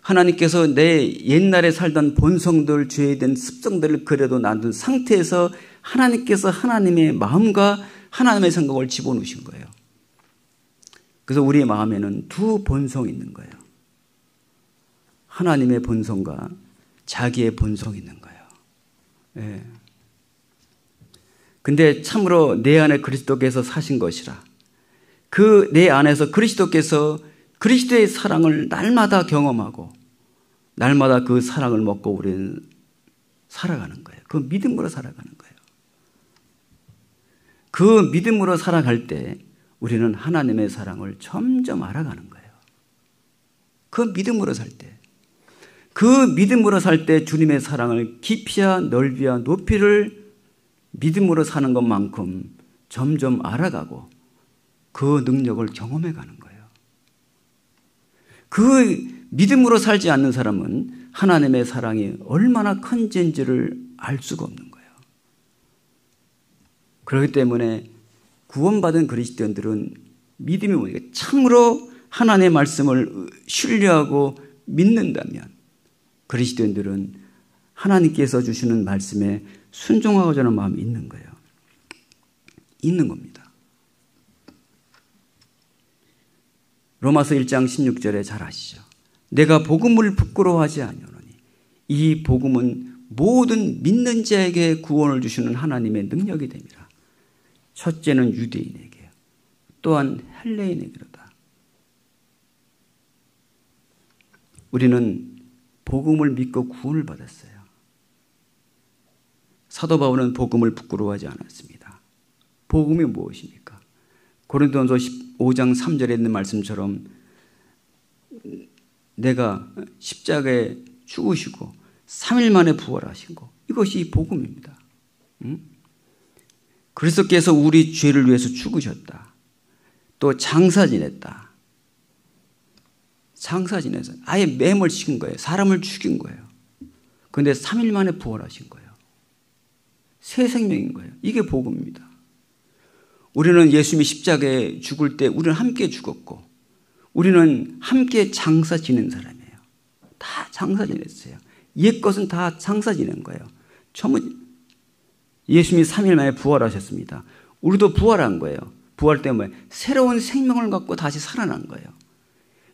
하나님께서 내 옛날에 살던 본성들, 죄에 대한 습성들을 그래도 놔둔 상태에서 하나님께서 하나님의 마음과 하나님의 생각을 집어넣으신 거예요. 그래서 우리의 마음에는 두 본성이 있는 거예요. 하나님의 본성과 자기의 본성이 있는 거예요. 예. 근데 참으로 내 안에 그리스도께서 사신 것이라. 그 내 안에서 그리스도께서 그리스도의 사랑을 날마다 경험하고 날마다 그 사랑을 먹고 우리는 살아가는 거예요. 그 믿음으로 살아가는 거예요. 그 믿음으로 살아갈 때 우리는 하나님의 사랑을 점점 알아가는 거예요. 그 믿음으로 살 때. 그 믿음으로 살 때 주님의 사랑을 깊이와 넓이와 높이를 믿음으로 사는 것만큼 점점 알아가고 그 능력을 경험해 가는 거예요. 그 믿음으로 살지 않는 사람은 하나님의 사랑이 얼마나 큰지를 알 수가 없는 거예요. 그렇기 때문에 구원받은 그리스도인들은 믿음이 뭐니까 참으로 하나님의 말씀을 신뢰하고 믿는다면 그리스도인들은 하나님께서 주시는 말씀에 순종하고자 하는 마음이 있는 거예요. 있는 겁니다. 로마서 1장 16절에 잘 아시죠? 내가 복음을 부끄러워하지 아니하노니 이 복음은 모든 믿는 자에게 구원을 주시는 하나님의 능력이 됨이라. 첫째는 유대인에게 또한 헬레인에게로다. 우리는 복음을 믿고 구원을 받았어요. 사도 바울은 복음을 부끄러워하지 않았습니다. 복음이 무엇입니까? 고린도전서 15장 3절에 있는 말씀처럼 내가 십자가에 죽으시고 3일 만에 부활하신 것, 이것이 복음입니다. 그리스도께서 우리 죄를 위해서 죽으셨다. 또 장사 지냈다. 장사 지내서 아예 매몰시킨 거예요. 사람을 죽인 거예요. 그런데 3일 만에 부활하신 거예요. 새 생명인 거예요. 이게 복음입니다. 우리는 예수님이 십자가에 죽을 때 우리는 함께 죽었고 우리는 함께 장사 지낸 사람이에요. 다 장사 지냈어요. 옛 것은 다 장사 지낸 거예요. 전부 예수님이 3일 만에 부활하셨습니다. 우리도 부활한 거예요. 부활 때문에 새로운 생명을 갖고 다시 살아난 거예요.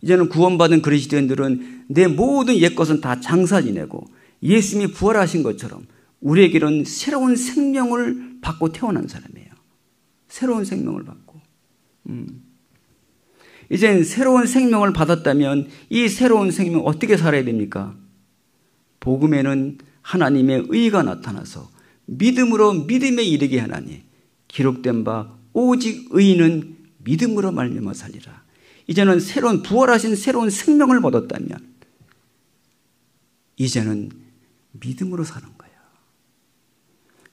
이제는 구원받은 그리스도인들은 내 모든 옛 것은 다 장사 지내고 예수님이 부활하신 것처럼 우리에게는 새로운 생명을 받고 태어난 사람이에요. 새로운 생명을 받고. 이젠 새로운 생명을 받았다면 이 새로운 생명 어떻게 살아야 됩니까? 복음에는 하나님의 의가 나타나서 믿음으로 믿음에 이르게 하나니 기록된 바 오직 의인은 믿음으로 말미암아 살리라. 이제는 새로운 부활하신 새로운 생명을 얻었다면 이제는 믿음으로 사는 거예요.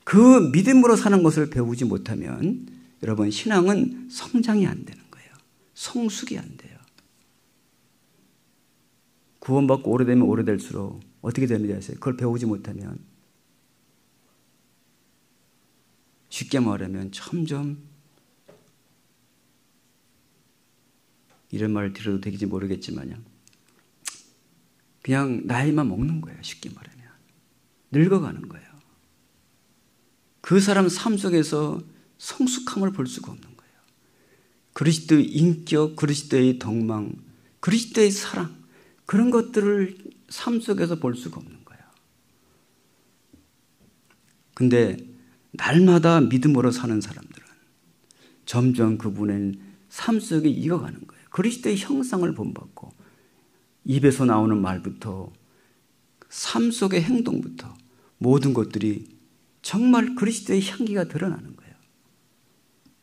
그 믿음으로 사는 것을 배우지 못하면 여러분 신앙은 성장이 안 되는 거예요. 성숙이 안 돼요. 구원받고 오래되면 오래될수록 어떻게 되는지 아세요? 그걸 배우지 못하면 쉽게 말하면 점점 이런 말을 드려도 되는지 모르겠지만요. 그냥 나이만 먹는 거예요. 쉽게 말하면. 늙어가는 거예요. 그 사람 삶 속에서 성숙함을 볼 수가 없는 거예요. 그리스도의 인격, 그리스도의 덕망, 그리스도의 사랑 그런 것들을 삶 속에서 볼 수가 없는 거예요. 근데 날마다 믿음으로 사는 사람들은 점점 그분의 삶 속에 익어가는 거예요. 그리스도의 형상을 본받고 입에서 나오는 말부터 삶 속의 행동부터 모든 것들이 정말 그리스도의 향기가 드러나는 거예요.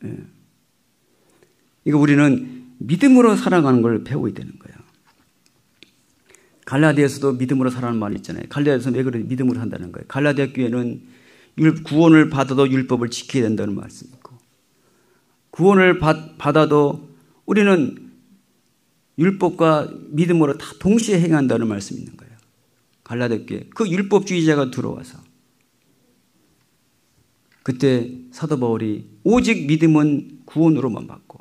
예. 이거 우리는 믿음으로 살아가는 걸 배워야 되는 거예요. 갈라디아에서도 믿음으로 살아가는 말이 있잖아요. 갈라디아에서 왜 그래 믿음으로 산다는 거예요. 갈라디아 교회는 구원을 받아도 율법을 지켜야 된다는 말씀이 있고 구원을 받아도 우리는 율법과 믿음으로 다 동시에 행한다는 말씀이 있는 거예요. 갈라디아 교회 그 율법주의자가 들어와서 그때 사도 바울이 오직 믿음은 구원으로만 받고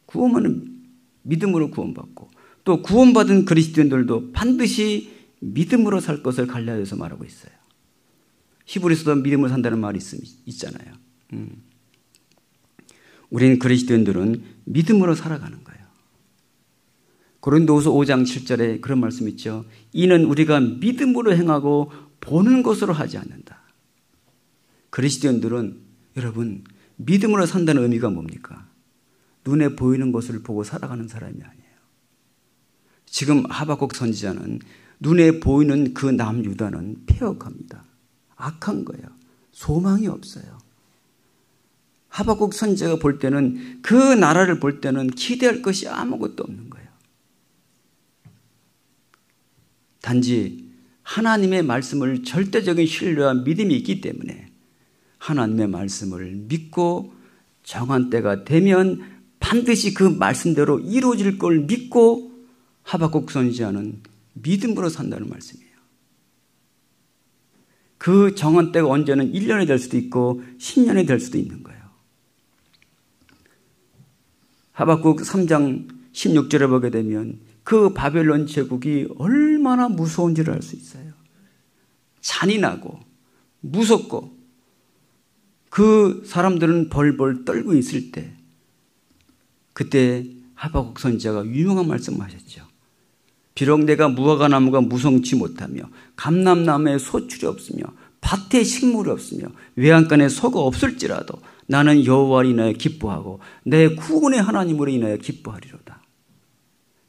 구원은 믿음으로 구원받고 또 구원받은 그리스도인들도 반드시 믿음으로 살 것을 갈라디아에서 말하고 있어요. 히브리서도 믿음으로 산다는 말이 있잖아요. 우리는 그리스도인들은 믿음으로 살아가는 거예요. 고린도후서 5장 7절에 그런 말씀 있죠. 이는 우리가 믿음으로 행하고 보는 것으로 하지 않는다. 그리스도인들은 여러분 믿음으로 산다는 의미가 뭡니까? 눈에 보이는 것을 보고 살아가는 사람이 아니에요. 지금 하박국 선지자는 눈에 보이는 그 남유다는 폐역합니다. 악한 거예요. 소망이 없어요. 하박국 선지자가 볼 때는 그 나라를 볼 때는 기대할 것이 아무것도 없는 거예요. 단지 하나님의 말씀을 절대적인 신뢰와 믿음이 있기 때문에 하나님의 말씀을 믿고 정한 때가 되면 반드시 그 말씀대로 이루어질 걸 믿고 하박국 선지자는 믿음으로 산다는 말씀이에요. 그 정한 때가 언제는 1년이 될 수도 있고 10년이 될 수도 있는 거예요. 하박국 3장 16절에 보게 되면 그 바벨론 제국이 얼마나 무서운지를 알 수 있어요. 잔인하고 무섭고 그 사람들은 벌벌 떨고 있을 때 그때 하박국 선지자가 유명한 말씀을 하셨죠. 비록 내가 무화과나무가 무성치 못하며 감람나무에 소출이 없으며 밭에 식물이 없으며 외양간에 소가 없을지라도 나는 여호와를 인하여 기뻐하고 내 구원의 하나님으로 인하여 기뻐하리로다.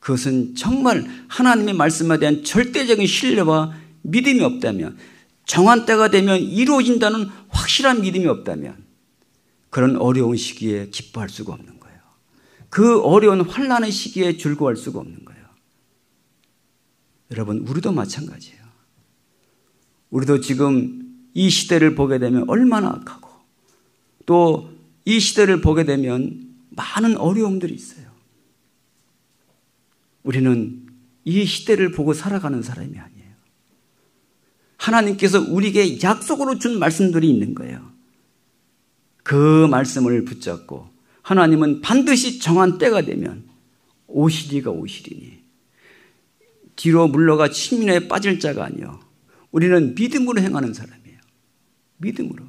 그것은 정말 하나님의 말씀에 대한 절대적인 신뢰와 믿음이 없다면 정한 때가 되면 이루어진다는 확실한 믿음이 없다면 그런 어려운 시기에 기뻐할 수가 없는 거예요. 그 어려운 환난의 시기에 즐거워할 수가 없는 거예요. 여러분 우리도 마찬가지예요. 우리도 지금 이 시대를 보게 되면 얼마나 악하고 또 이 시대를 보게 되면 많은 어려움들이 있어요. 우리는 이 시대를 보고 살아가는 사람이 아니에요. 하나님께서 우리에게 약속으로 준 말씀들이 있는 거예요. 그 말씀을 붙잡고 하나님은 반드시 정한 때가 되면 오시리가 오시리니 뒤로 물러가 침륜에 빠질 자가 아니요 우리는 믿음으로 행하는 사람이에요. 믿음으로.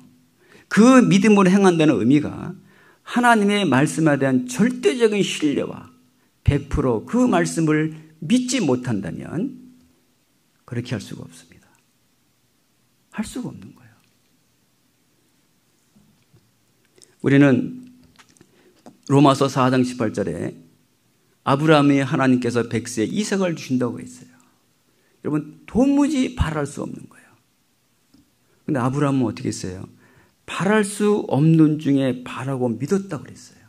그 믿음으로 행한다는 의미가 하나님의 말씀에 대한 절대적인 신뢰와 100% 그 말씀을 믿지 못한다면 그렇게 할 수가 없습니다. 할 수가 없는 거예요. 우리는 로마서 4장 18절에 아브라함이 하나님께서 백세 이삭을 주신다고 했어요. 여러분 도무지 바랄 수 없는 거예요. 그런데 아브라함은 어떻게 했어요? 바랄 수 없는 중에 바라고 믿었다고 그랬어요.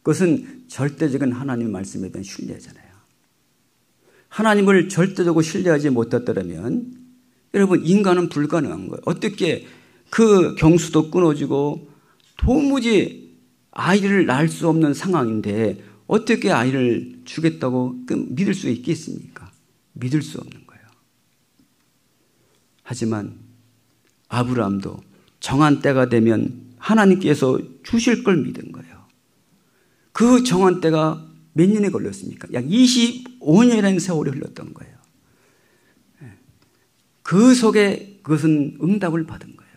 그것은 절대적인 하나님의 말씀에 대한 신뢰잖아요. 하나님을 절대적으로 신뢰하지 못했더라면 여러분 인간은 불가능한 거예요. 어떻게 그 경수도 끊어지고 도무지 아이를 낳을 수 없는 상황인데 어떻게 아이를 주겠다고 믿을 수 있겠습니까? 믿을 수 없는 거예요. 하지만 아브라함도 정한 때가 되면 하나님께서 주실 걸 믿은 거예요. 그 정한 때가 몇 년이 걸렸습니까? 약 25년이라는 세월이 흘렀던 거예요. 그 속에 그것은 응답을 받은 거예요.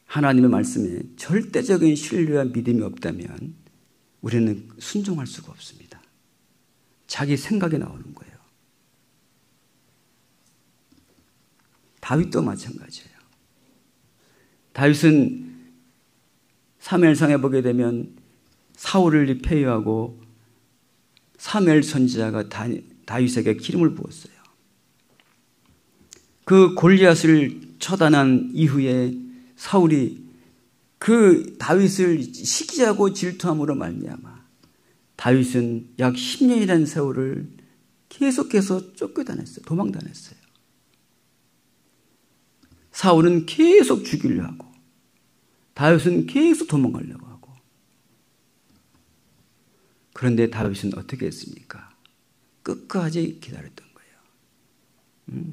하나님의 말씀에 절대적인 신뢰와 믿음이 없다면 우리는 순종할 수가 없습니다. 자기 생각이 나오는 거예요. 다윗도 마찬가지예요. 다윗은 사무엘상에 보게 되면 사울을 폐위하고 사무엘 선지자가 다윗에게 기름을 부었어요. 그 골리앗을 처단한 이후에 사울이 그 다윗을 시기하고 질투함으로 말미암아 다윗은 약 10년이라는 세월을 계속해서 쫓겨다녔어요. 도망다녔어요. 사울은 계속 죽이려 하고 다윗은 계속 도망가려고 하고. 그런데 다윗은 어떻게 했습니까? 끝까지 기다렸던 거예요.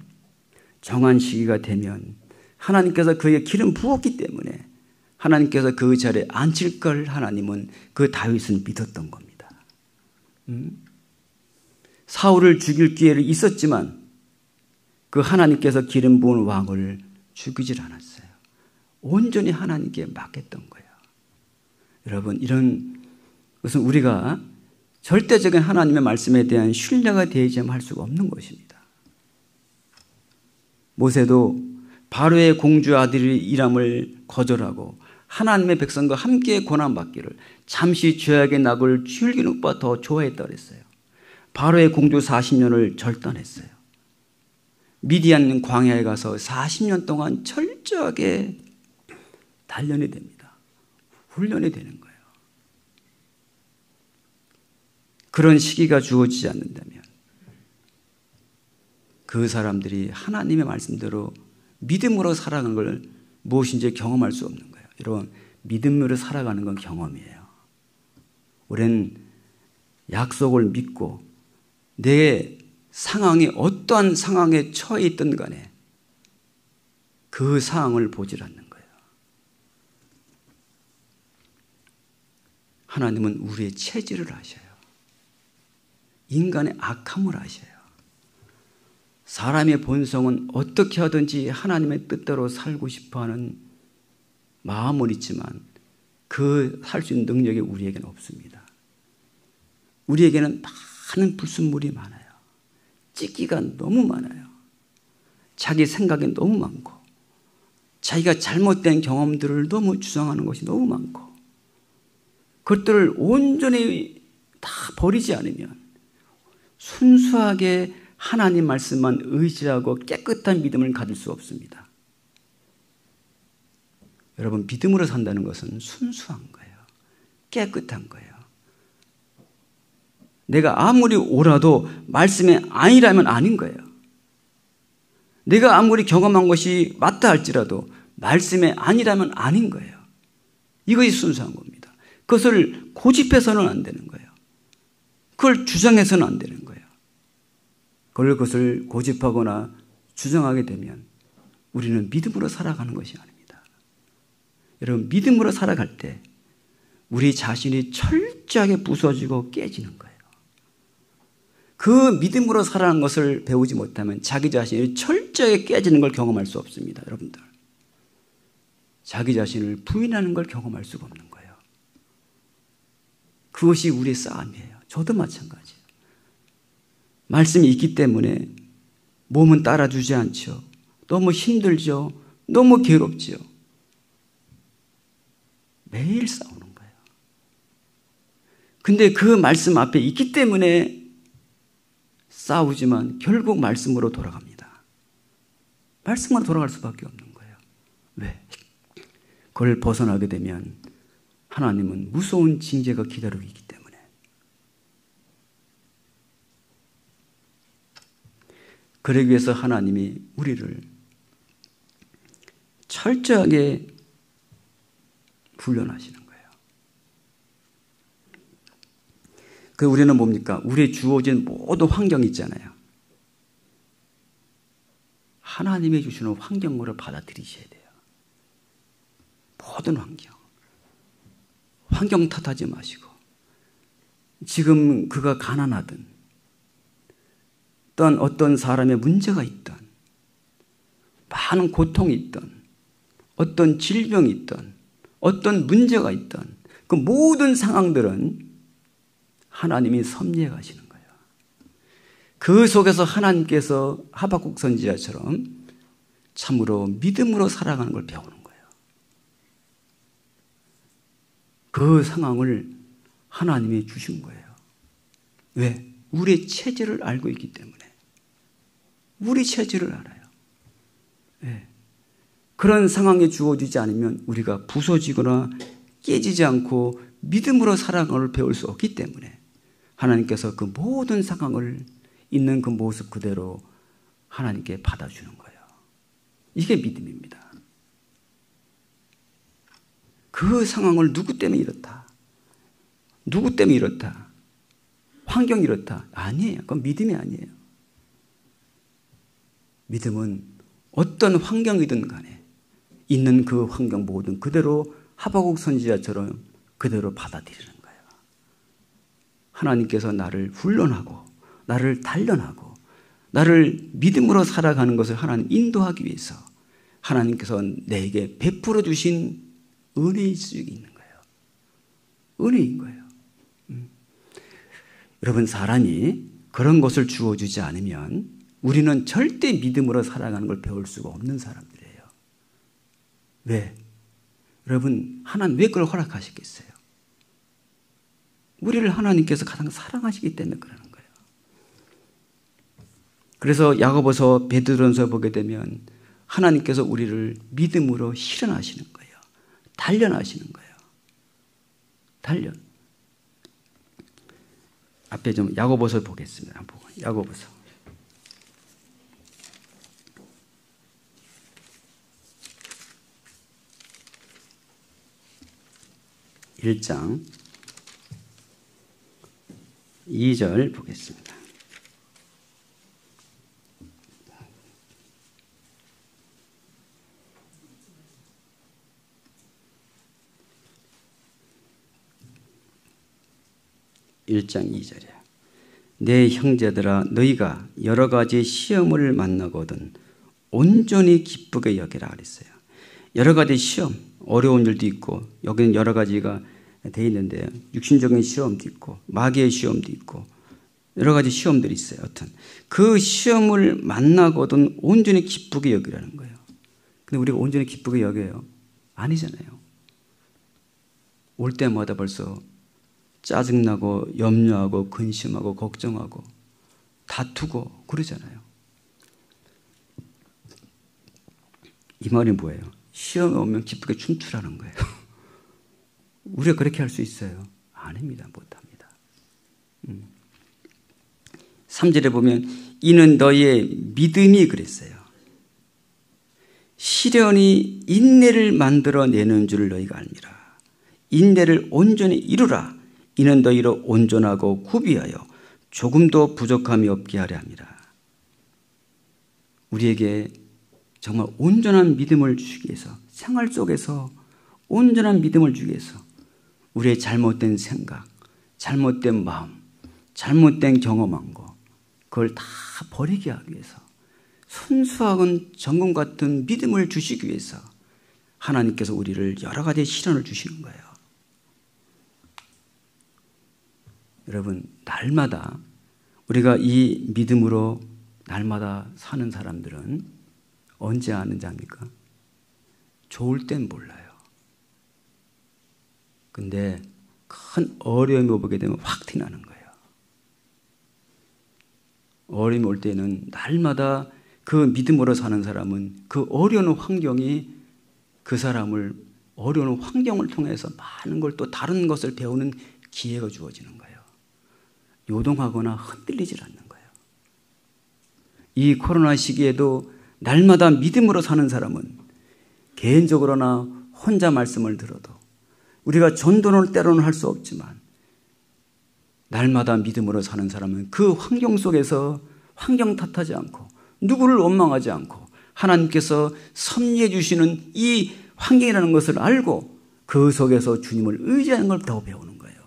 정한 시기가 되면 하나님께서 그에게 기름 부었기 때문에 하나님께서 그 자리에 앉힐 걸 하나님은 그 다윗은 믿었던 겁니다. 사울을 죽일 기회를 있었지만 그 하나님께서 기름 부은 왕을 죽이질 않았어요. 온전히 하나님께 맡겼던 거예요. 여러분, 이런 것은 우리가 절대적인 하나님의 말씀에 대한 신뢰가 되지 않으면 할 수가 없는 것입니다. 모세도 바로의 공주 아들이 일함을 거절하고 하나님의 백성과 함께 고난받기를 잠시 죄악의 낙을 즐기는 것보다 더 좋아했다고 그랬어요. 바로의 공주 40년을 절단했어요. 미디안 광야에 가서 40년 동안 철저하게 단련이 됩니다. 훈련이 되는 거예요. 그런 시기가 주어지지 않는다면 그 사람들이 하나님의 말씀대로 믿음으로 살아가는 걸 무엇인지 경험할 수 없는 거예요. 여러분, 믿음으로 살아가는 건 경험이에요. 우리는 약속을 믿고 내 상황이 어떠한 상황에 처해 있든 간에 그 상황을 보질 않는 거예요. 하나님은 우리의 체질을 아셔요. 인간의 악함을 아셔요. 사람의 본성은 어떻게 하든지 하나님의 뜻대로 살고 싶어하는 마음은 있지만 그 살 수 있는 능력이 우리에게는 없습니다. 우리에게는 많은 불순물이 많아요. 찌기가 너무 많아요. 자기 생각이 너무 많고 자기가 잘못된 경험들을 너무 주장하는 것이 너무 많고 그것들을 온전히 다 버리지 않으면 순수하게 하나님 말씀만 의지하고 깨끗한 믿음을 가질 수 없습니다. 여러분, 믿음으로 산다는 것은 순수한 거예요. 깨끗한 거예요. 내가 아무리 옳아도 말씀이 아니라면 아닌 거예요. 내가 아무리 경험한 것이 맞다 할지라도 말씀이 아니라면 아닌 거예요. 이것이 순수한 겁니다. 그것을 고집해서는 안 되는 거예요. 그걸 주장해서는 안 되는 거예요. 그것을 고집하거나 주장하게 되면 우리는 믿음으로 살아가는 것이 아닙니다. 여러분, 믿음으로 살아갈 때 우리 자신이 철저하게 부서지고 깨지는 거예요. 그 믿음으로 살아가는 것을 배우지 못하면 자기 자신이 철저하게 깨지는 걸 경험할 수 없습니다. 여러분들, 자기 자신을 부인하는 걸 경험할 수가 없는 거예요. 그것이 우리의 싸움이에요. 저도 마찬가지예요. 말씀이 있기 때문에 몸은 따라주지 않죠. 너무 힘들죠. 너무 괴롭죠. 매일 싸우는 거예요. 근데 그 말씀 앞에 있기 때문에 싸우지만 결국 말씀으로 돌아갑니다. 말씀으로 돌아갈 수밖에 없는 거예요. 왜? 그걸 벗어나게 되면 하나님은 무서운 징계가 기다리고 있기 때문에. 그러기 위해서 하나님이 우리를 철저하게 훈련하시는 거예요. 그 우리는 뭡니까? 우리의 주어진 모든 환경이 있잖아요. 하나님이 주시는 환경으로 받아들이셔야 돼요. 모든 환경. 환경 탓하지 마시고, 지금 그가 가난하든 또한 어떤 사람의 문제가 있든 많은 고통이 있든 어떤 질병이 있든 어떤 문제가 있든 그 모든 상황들은 하나님이 섭리해 가시는 거예요. 그 속에서 하나님께서 하박국 선지자처럼 참으로 믿음으로 살아가는 걸 배우는 거예요. 그 상황을 하나님이 주신 거예요. 왜? 우리의 체질을 알고 있기 때문에. 우리 체질을 알아요. 네. 그런 상황이 주어지지 않으면 우리가 부서지거나 깨지지 않고 믿음으로 살아가는 걸 배울 수 없기 때문에 하나님께서 그 모든 상황을 있는 그 모습 그대로 하나님께 받아주는 거예요. 이게 믿음입니다. 그 상황을 누구 때문에 이렇다, 누구 때문에 이렇다, 환경이 이렇다, 아니에요. 그건 믿음이 아니에요. 믿음은 어떤 환경이든 간에 있는 그 환경 모든 그대로 하박국 선지자처럼 그대로 받아들이는 거예요. 하나님께서 나를 훈련하고 나를 단련하고 나를 믿음으로 살아가는 것을 하나님 인도하기 위해서 하나님께서 내게 베풀어 주신 은혜일 수 있는 거예요. 은혜인 거예요. 여러분, 사람이 그런 것을 주어주지 않으면 우리는 절대 믿음으로 살아가는 걸 배울 수가 없는 사람들이에요. 왜? 여러분, 하나님 왜 그걸 허락하시겠어요? 우리를 하나님께서 가장 사랑하시기 때문에 그러는 거예요. 그래서 야고보서, 베드로전서 보게 되면 하나님께서 우리를 믿음으로 실현하시는 거예요. 단련하시는 거예요. 단련. 앞에 좀 야고보서 보겠습니다. 야고보서. (1장) 2절 보겠습니다. (1장) 2절이야. 내 형제들아, 너희가 여러 가지 시험을 만나거든 온전히 기쁘게 여기라 그랬어요. 여러 가지 시험, 어려운 일도 있고 여기는 여러 가지가 돼 있는데요. 육신적인 시험도 있고 마귀의 시험도 있고 여러 가지 시험들이 있어요. 여튼 그 시험을 만나거든 온전히 기쁘게 여기라는 거예요. 근데 우리가 온전히 기쁘게 여겨요? 아니잖아요. 올 때마다 벌써 짜증나고 염려하고 근심하고 걱정하고 다투고 그러잖아요. 이 말이 뭐예요? 시험에 오면 기쁘게 춤추라는 거예요. 우리가 그렇게 할 수 있어요? 아닙니다. 못합니다. 3절에 보면 이는 너희의 믿음이 그랬어요. 시련이 인내를 만들어내는 줄 너희가 알미라. 인내를 온전히 이루라. 이는 너희로 온전하고 구비하여 조금도 부족함이 없게 하려 함이라. 우리에게 정말 온전한 믿음을 주시기 위해서, 생활 속에서 온전한 믿음을 주기 위해서 우리의 잘못된 생각, 잘못된 마음, 잘못된 경험한 거 그걸 다 버리게 하기 위해서 순수한 정금 같은 믿음을 주시기 위해서 하나님께서 우리를 여러 가지 시련을 주시는 거예요. 여러분, 날마다 우리가 이 믿음으로 날마다 사는 사람들은 언제 아는지 압니까? 좋을 땐 몰라요. 근데 큰 어려움이 오게 되면 확 티나는 거예요. 어려움이 올 때는 날마다 그 믿음으로 사는 사람은 그 어려운 환경이 그 사람을 어려운 환경을 통해서 많은 걸 또 다른 것을 배우는 기회가 주어지는 거예요. 요동하거나 흔들리질 않는 거예요. 이 코로나 시기에도 날마다 믿음으로 사는 사람은 개인적으로나 혼자 말씀을 들어도 우리가 전도를 때로는 할 수 없지만 날마다 믿음으로 사는 사람은 그 환경 속에서 환경 탓하지 않고 누구를 원망하지 않고 하나님께서 섭리해 주시는 이 환경이라는 것을 알고 그 속에서 주님을 의지하는 걸 더 배우는 거예요.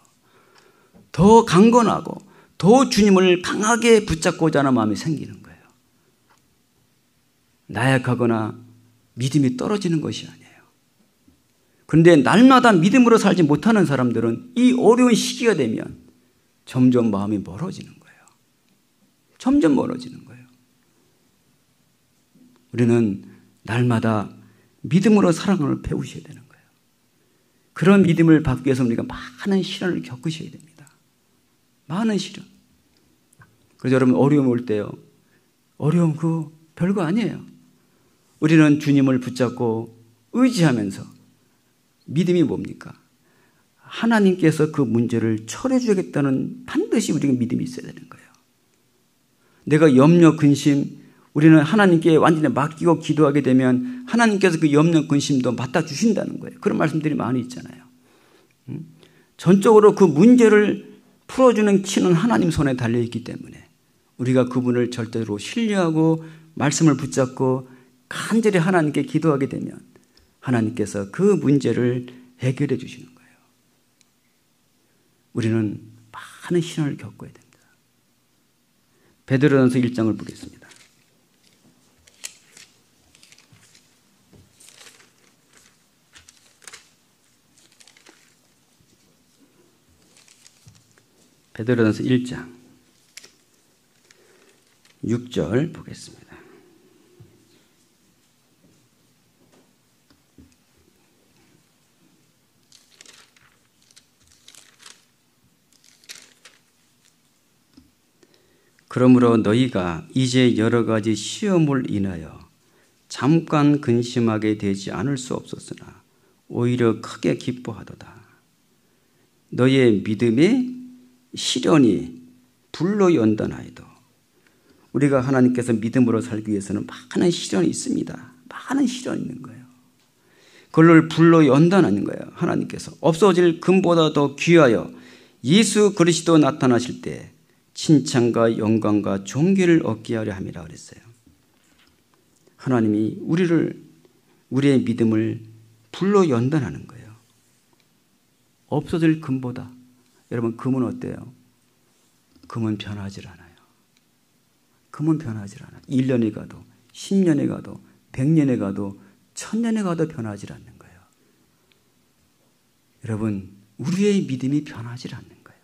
더 강건하고 더 주님을 강하게 붙잡고자 하는 마음이 생기는 거예요. 나약하거나 믿음이 떨어지는 것이 아니에요. 그런데 날마다 믿음으로 살지 못하는 사람들은 이 어려운 시기가 되면 점점 마음이 멀어지는 거예요. 점점 멀어지는 거예요. 우리는 날마다 믿음으로 살아가는 걸 배우셔야 되는 거예요. 그런 믿음을 받기 위해서 우리가 많은 시련을 겪으셔야 됩니다. 많은 시련. 그래서 여러분 어려움 올 때요. 어려움 그 별거 아니에요. 우리는 주님을 붙잡고 의지하면서 믿음이 뭡니까? 하나님께서 그 문제를 처리해 주겠다는 반드시 우리가 믿음이 있어야 되는 거예요. 내가 염려, 근심, 우리는 하나님께 완전히 맡기고 기도하게 되면 하나님께서 그 염려, 근심도 맡아주신다는 거예요. 그런 말씀들이 많이 있잖아요. 전적으로 그 문제를 풀어주는 키는 하나님 손에 달려있기 때문에 우리가 그분을 절대로 신뢰하고 말씀을 붙잡고 간절히 하나님께 기도하게 되면 하나님께서 그 문제를 해결해 주시는 거예요. 우리는 많은 시련을 겪어야 됩니다. 베드로전서 1장을 보겠습니다. 베드로전서 1장 6절 보겠습니다. 그러므로 너희가 이제 여러 가지 시험을 인하여 잠깐 근심하게 되지 않을 수 없었으나 오히려 크게 기뻐하도다. 너희의 믿음의 시련이 불로 연단하여도 우리가 하나님께서 믿음으로 살기 위해서는 많은 시련이 있습니다. 많은 시련이 있는 거예요. 그걸 불로 연단하는 거예요. 하나님께서 없어질 금보다 더 귀하여 예수 그리스도 나타나실 때 칭찬과 영광과 존귀를 얻게 하려 함이라 그랬어요. 하나님이 우리의 믿음을 불로 연단하는 거예요. 없어질 금보다. 여러분 금은 어때요? 금은 변하지 않아요. 금은 변하지 않아요. 1년이 가도 10년에 가도 100년에 가도 1000년에 가도 변하지 않는 거예요. 여러분 우리의 믿음이 변하지 않는 거예요.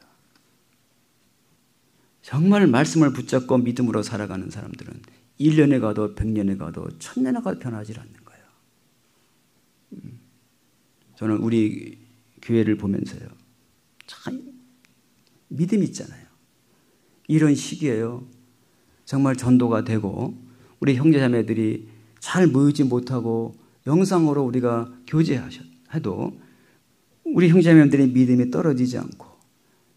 정말 말씀을 붙잡고 믿음으로 살아가는 사람들은 1년에 가도 100년에 가도 1000년에 가도 변하지 않는 거예요. 저는 우리 교회를 보면서요. 참 믿음 있잖아요. 이런 시기에요. 정말 전도가 되고 우리 형제자매들이 잘 모이지 못하고 영상으로 우리가 교제해도 우리 형제자매들의 믿음이 떨어지지 않고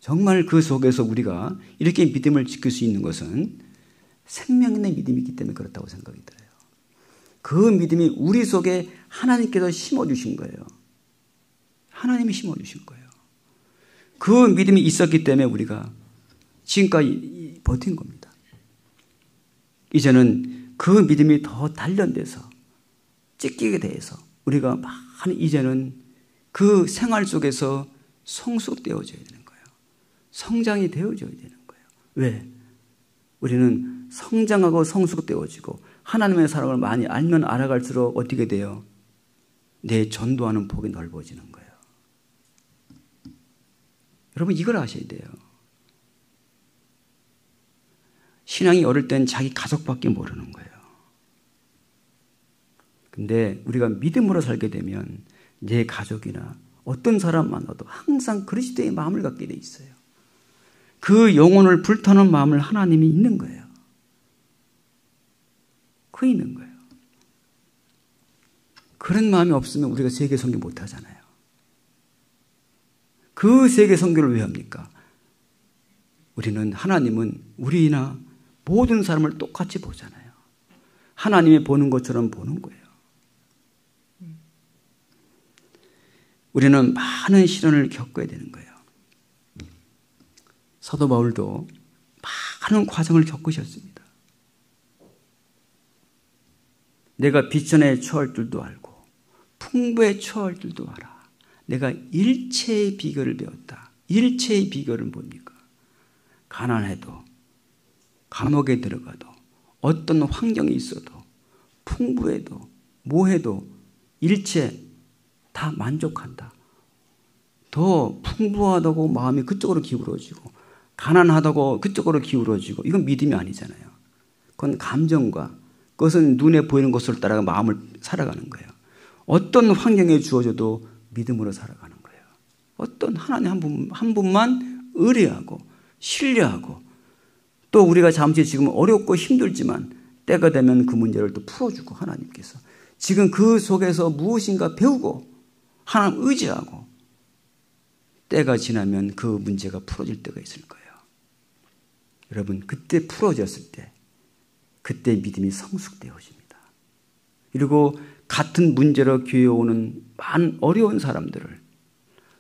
정말 그 속에서 우리가 이렇게 믿음을 지킬 수 있는 것은 생명 있는 믿음이 있기 때문에 그렇다고 생각이 들어요. 그 믿음이 우리 속에 하나님께서 심어주신 거예요. 하나님이 심어주신 거예요. 그 믿음이 있었기 때문에 우리가 지금까지 버틴 겁니다. 이제는 그 믿음이 더 단련돼서 찢기게 돼서 우리가 많이 이제는 그 생활 속에서 성숙되어져야 되는 거예요. 성장이 되어져야 되는 거예요. 왜? 우리는 성장하고 성숙되어지고 하나님의 사랑을 많이 알면 알아갈수록 어떻게 돼요? 내 전도하는 폭이 넓어지는 거예요. 여러분 이걸 아셔야 돼요. 신앙이 어릴 땐 자기 가족밖에 모르는 거예요. 근데 우리가 믿음으로 살게 되면 내 가족이나 어떤 사람 만나도 항상 그리스도의 마음을 갖게 돼 있어요. 그 영혼을 불타는 마음을 하나님이 있는 거예요. 그 있는 거예요. 그런 마음이 없으면 우리가 세계 선교 못 하잖아요. 그 세계 선교를 왜 합니까? 하나님은 우리나 모든 사람을 똑같이 보잖아요. 하나님이 보는 것처럼 보는 거예요. 우리는 많은 시련을 겪어야 되는 거예요. 사도 바울도 많은 과정을 겪으셨습니다. 내가 비천에 처할 줄도 알고 풍부에 처할 줄도 알아. 내가 일체의 비결을 배웠다. 일체의 비결은 뭡니까? 가난해도 감옥에 들어가도 어떤 환경이 있어도 풍부해도 뭐해도 일체 다 만족한다. 더 풍부하다고 마음이 그쪽으로 기울어지고 가난하다고 그쪽으로 기울어지고 이건 믿음이 아니잖아요. 그건 감정과 그것은 눈에 보이는 것을 따라 마음을 살아가는 거예요. 어떤 환경에 주어져도 믿음으로 살아가는 거예요. 어떤 하나님 한 분만 의뢰하고 신뢰하고 또 우리가 잠시 지금 어렵고 힘들지만 때가 되면 그 문제를 또 풀어주고 하나님께서 지금 그 속에서 무엇인가 배우고 하나님 의지하고 때가 지나면 그 문제가 풀어질 때가 있을 거예요. 여러분 그때 풀어졌을 때 그때 믿음이 성숙되어집니다. 그리고 같은 문제로 교회에 오는 많은 어려운 사람들을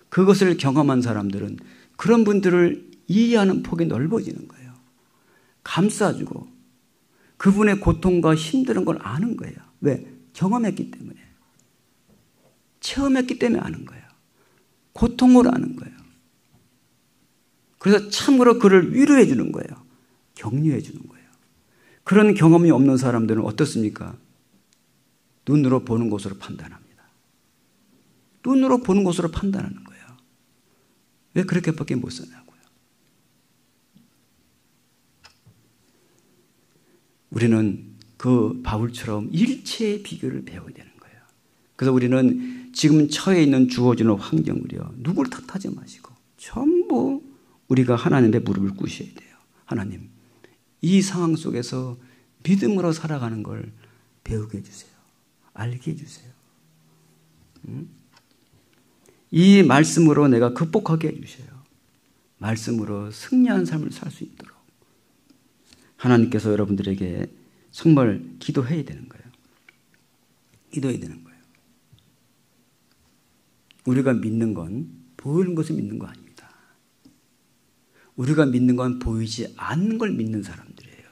그것을 경험한 사람들은 그런 분들을 이해하는 폭이 넓어지는 거예요. 감싸주고 그분의 고통과 힘든 걸 아는 거예요. 왜? 경험했기 때문에. 체험했기 때문에 아는 거예요. 고통을 아는 거예요. 그래서 참으로 그를 위로해 주는 거예요. 격려해 주는 거예요. 그런 경험이 없는 사람들은 어떻습니까? 눈으로 보는 것으로 판단합니다. 눈으로 보는 것으로 판단하는 거예요. 왜 그렇게밖에 못 사냐고요. 우리는 그 바울처럼 일체의 비결을 배워야 되는 거예요. 그래서 우리는 지금 처해 있는 주어지는 환경을요. 누구를 탓하지 마시고 전부 우리가 하나님의 무릎을 꿇으셔야 돼요. 하나님, 이 상황 속에서 믿음으로 살아가는 걸 배우게 해주세요. 알게 해주세요. 이 말씀으로 내가 극복하게 해주세요. 말씀으로 승리한 삶을 살 수 있도록 하나님께서 여러분들에게 정말 기도해야 되는 거예요. 기도해야 되는 거예요. 우리가 믿는 건 보이는 것을 믿는 거 아닙니다. 우리가 믿는 건 보이지 않는 걸 믿는 사람들이에요.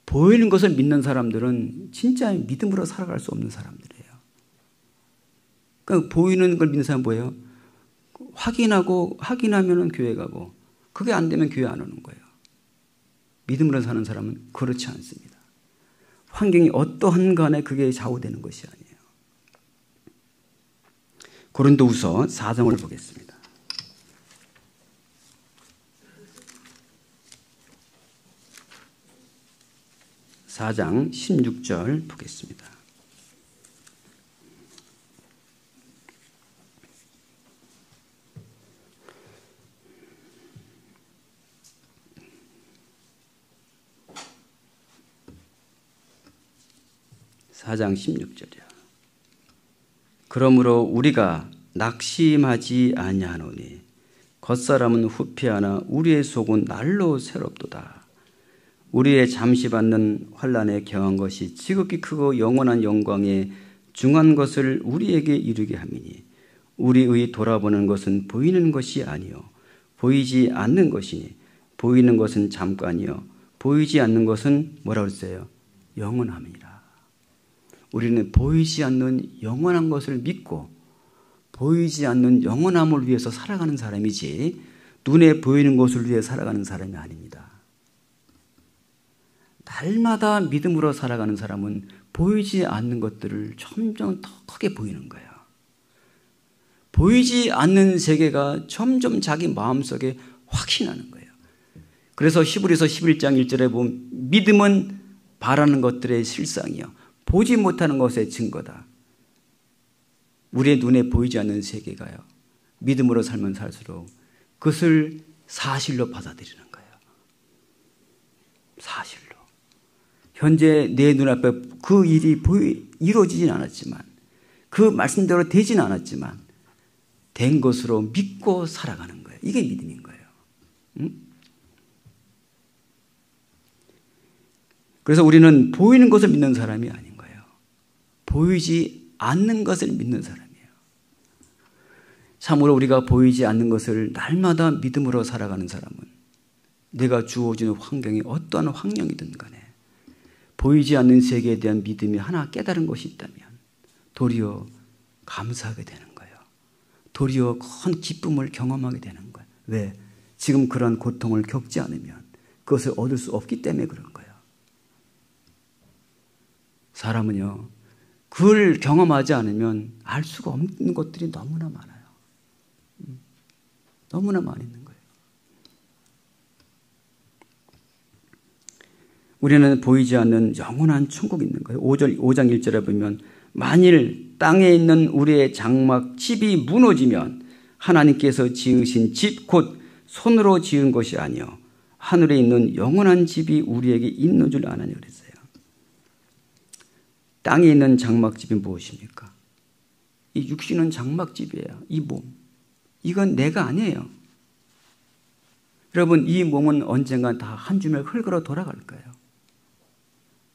보이는 것을 믿는 사람들은 진짜 믿음으로 살아갈 수 없는 사람들이에요. 그러니까 보이는 걸 믿는 사람은 뭐예요? 확인하면 교회 가고 그게 안 되면 교회 안 오는 거예요. 믿음으로 사는 사람은 그렇지 않습니다. 환경이 어떠한 간에 그게 좌우되는 것이 아니에요. 고린도후서 4장을 보겠습니다. 4장 16절 보겠습니다. (4장 16절이야) 그러므로 우리가 낙심하지 아니하노니 겉사람은 후피하나 우리의 속은 날로 새롭도다. 우리의 잠시 받는 환난에 경한 것이 지극히 크고 영원한 영광에 중한 것을 우리에게 이루게 함이니 우리의 돌아보는 것은 보이는 것이 아니요 보이지 않는 것이니 보이는 것은 잠깐이요 보이지 않는 것은 뭐라고 했어요? 영원함이라. 우리는 보이지 않는 영원한 것을 믿고 보이지 않는 영원함을 위해서 살아가는 사람이지 눈에 보이는 것을 위해 살아가는 사람이 아닙니다. 날마다 믿음으로 살아가는 사람은 보이지 않는 것들을 점점 더 크게 보이는 거예요. 보이지 않는 세계가 점점 자기 마음속에 확신하는 거예요. 그래서 히브리서 11장 1절에 보면 믿음은 바라는 것들의 실상이요 보지 못하는 것의 증거다. 우리의 눈에 보이지 않는 세계가요. 믿음으로 살면 살수록 그것을 사실로 받아들이는 거예요. 사실로. 현재 내 눈앞에 그 일이 이루어지진 않았지만 그 말씀대로 되진 않았지만 된 것으로 믿고 살아가는 거예요. 이게 믿음인 거예요. 응? 그래서 우리는 보이는 것을 믿는 사람이 아닌 거예요. 보이지 않는 것을 믿는 사람이에요. 참으로 우리가 보이지 않는 것을 날마다 믿음으로 살아가는 사람은 내가 주어지는 환경이 어떠한 환경이든 간에 보이지 않는 세계에 대한 믿음이 하나 깨달은 것이 있다면 도리어 감사하게 되는 거예요. 도리어 큰 기쁨을 경험하게 되는 거예요. 왜? 지금 그런 고통을 겪지 않으면 그것을 얻을 수 없기 때문에 그런 거예요. 사람은요, 그걸 경험하지 않으면 알 수가 없는 것들이 너무나 많아요. 너무나 많이 있는 거예요. 우리는 보이지 않는 영원한 천국이 있는 거예요. 5장 1절에 보면 만일 땅에 있는 우리의 장막 집이 무너지면 하나님께서 지으신 집 곧 손으로 지은 것이 아니요 하늘에 있는 영원한 집이 우리에게 있는 줄 아나니 그랬어요. 땅에 있는 장막집이 무엇입니까? 이 육신은 장막집이에요. 이 몸. 이건 내가 아니에요. 여러분, 이 몸은 언젠간 다 한 줌의 흙으로 돌아갈 거예요.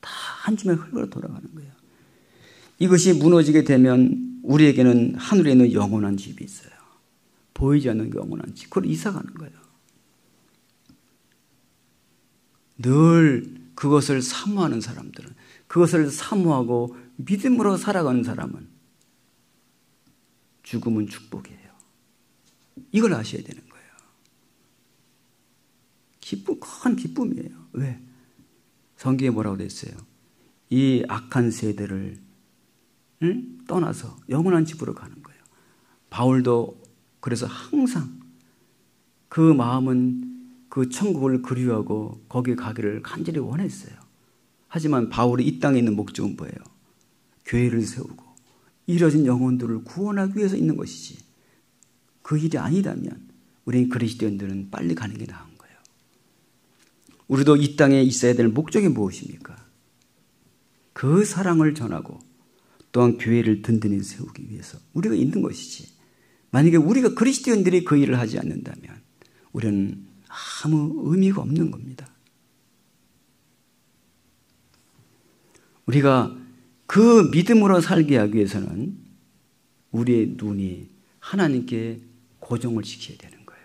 다 한 줌의 흙으로 돌아가는 거예요. 이것이 무너지게 되면 우리에게는 하늘에 있는 영원한 집이 있어요. 보이지 않는 영원한 집. 그걸 이사 가는 거예요. 늘 그것을 사모하는 사람들은, 그것을 사모하고 믿음으로 살아가는 사람은 죽음은 축복이에요. 이걸 아셔야 되는 거예요. 기쁨, 큰 기쁨이에요. 왜? 성경에 뭐라고 되어 있어요? 이 악한 세대를 떠나서 영원한 집으로 가는 거예요. 바울도 그래서 항상 그 마음은 그 천국을 그리워하고 거기 가기를 간절히 원했어요. 하지만 바울이 이 땅에 있는 목적은 뭐예요? 교회를 세우고 잃어진 영혼들을 구원하기 위해서 있는 것이지, 그 일이 아니다면 우리 그리스도인들은 빨리 가는 게 나은 거예요. 우리도 이 땅에 있어야 될 목적이 무엇입니까? 그 사랑을 전하고 또한 교회를 든든히 세우기 위해서 우리가 있는 것이지, 만약에 우리가 그리스도인들이 그 일을 하지 않는다면 우리는 아무 의미가 없는 겁니다. 우리가 그 믿음으로 살게 하기 위해서는 우리의 눈이 하나님께 고정을 시켜야 되는 거예요.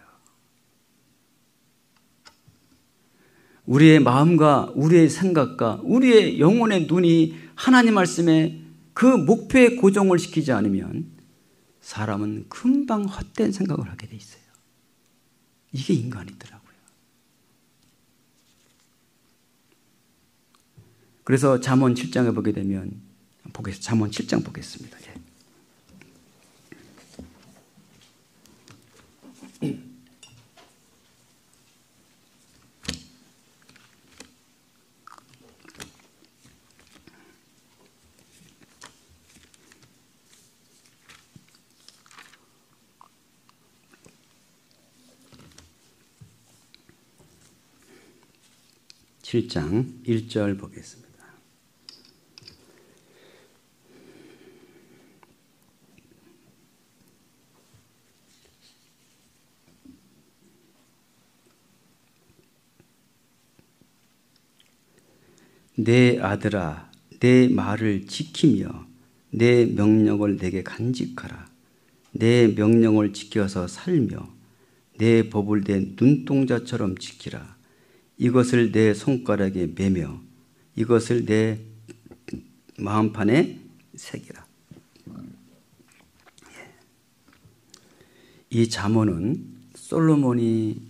우리의 마음과 우리의 생각과 우리의 영혼의 눈이 하나님 말씀에 그 목표에 고정을 시키지 않으면 사람은 금방 헛된 생각을 하게 돼 있어요. 이게 인간이더라고요. 그래서 잠언 7장에 보게 되면 잠언 7장 보겠습니다. 예. 7장 1절 보겠습니다. 내 아들아, 내 말을 지키며 내 명령을 내게 간직하라. 내 명령을 지켜서 살며 내 법을 내 눈동자처럼 지키라. 이것을 내 손가락에 매며 이것을 내 마음판에 새기라. 이 잠언은 솔로몬이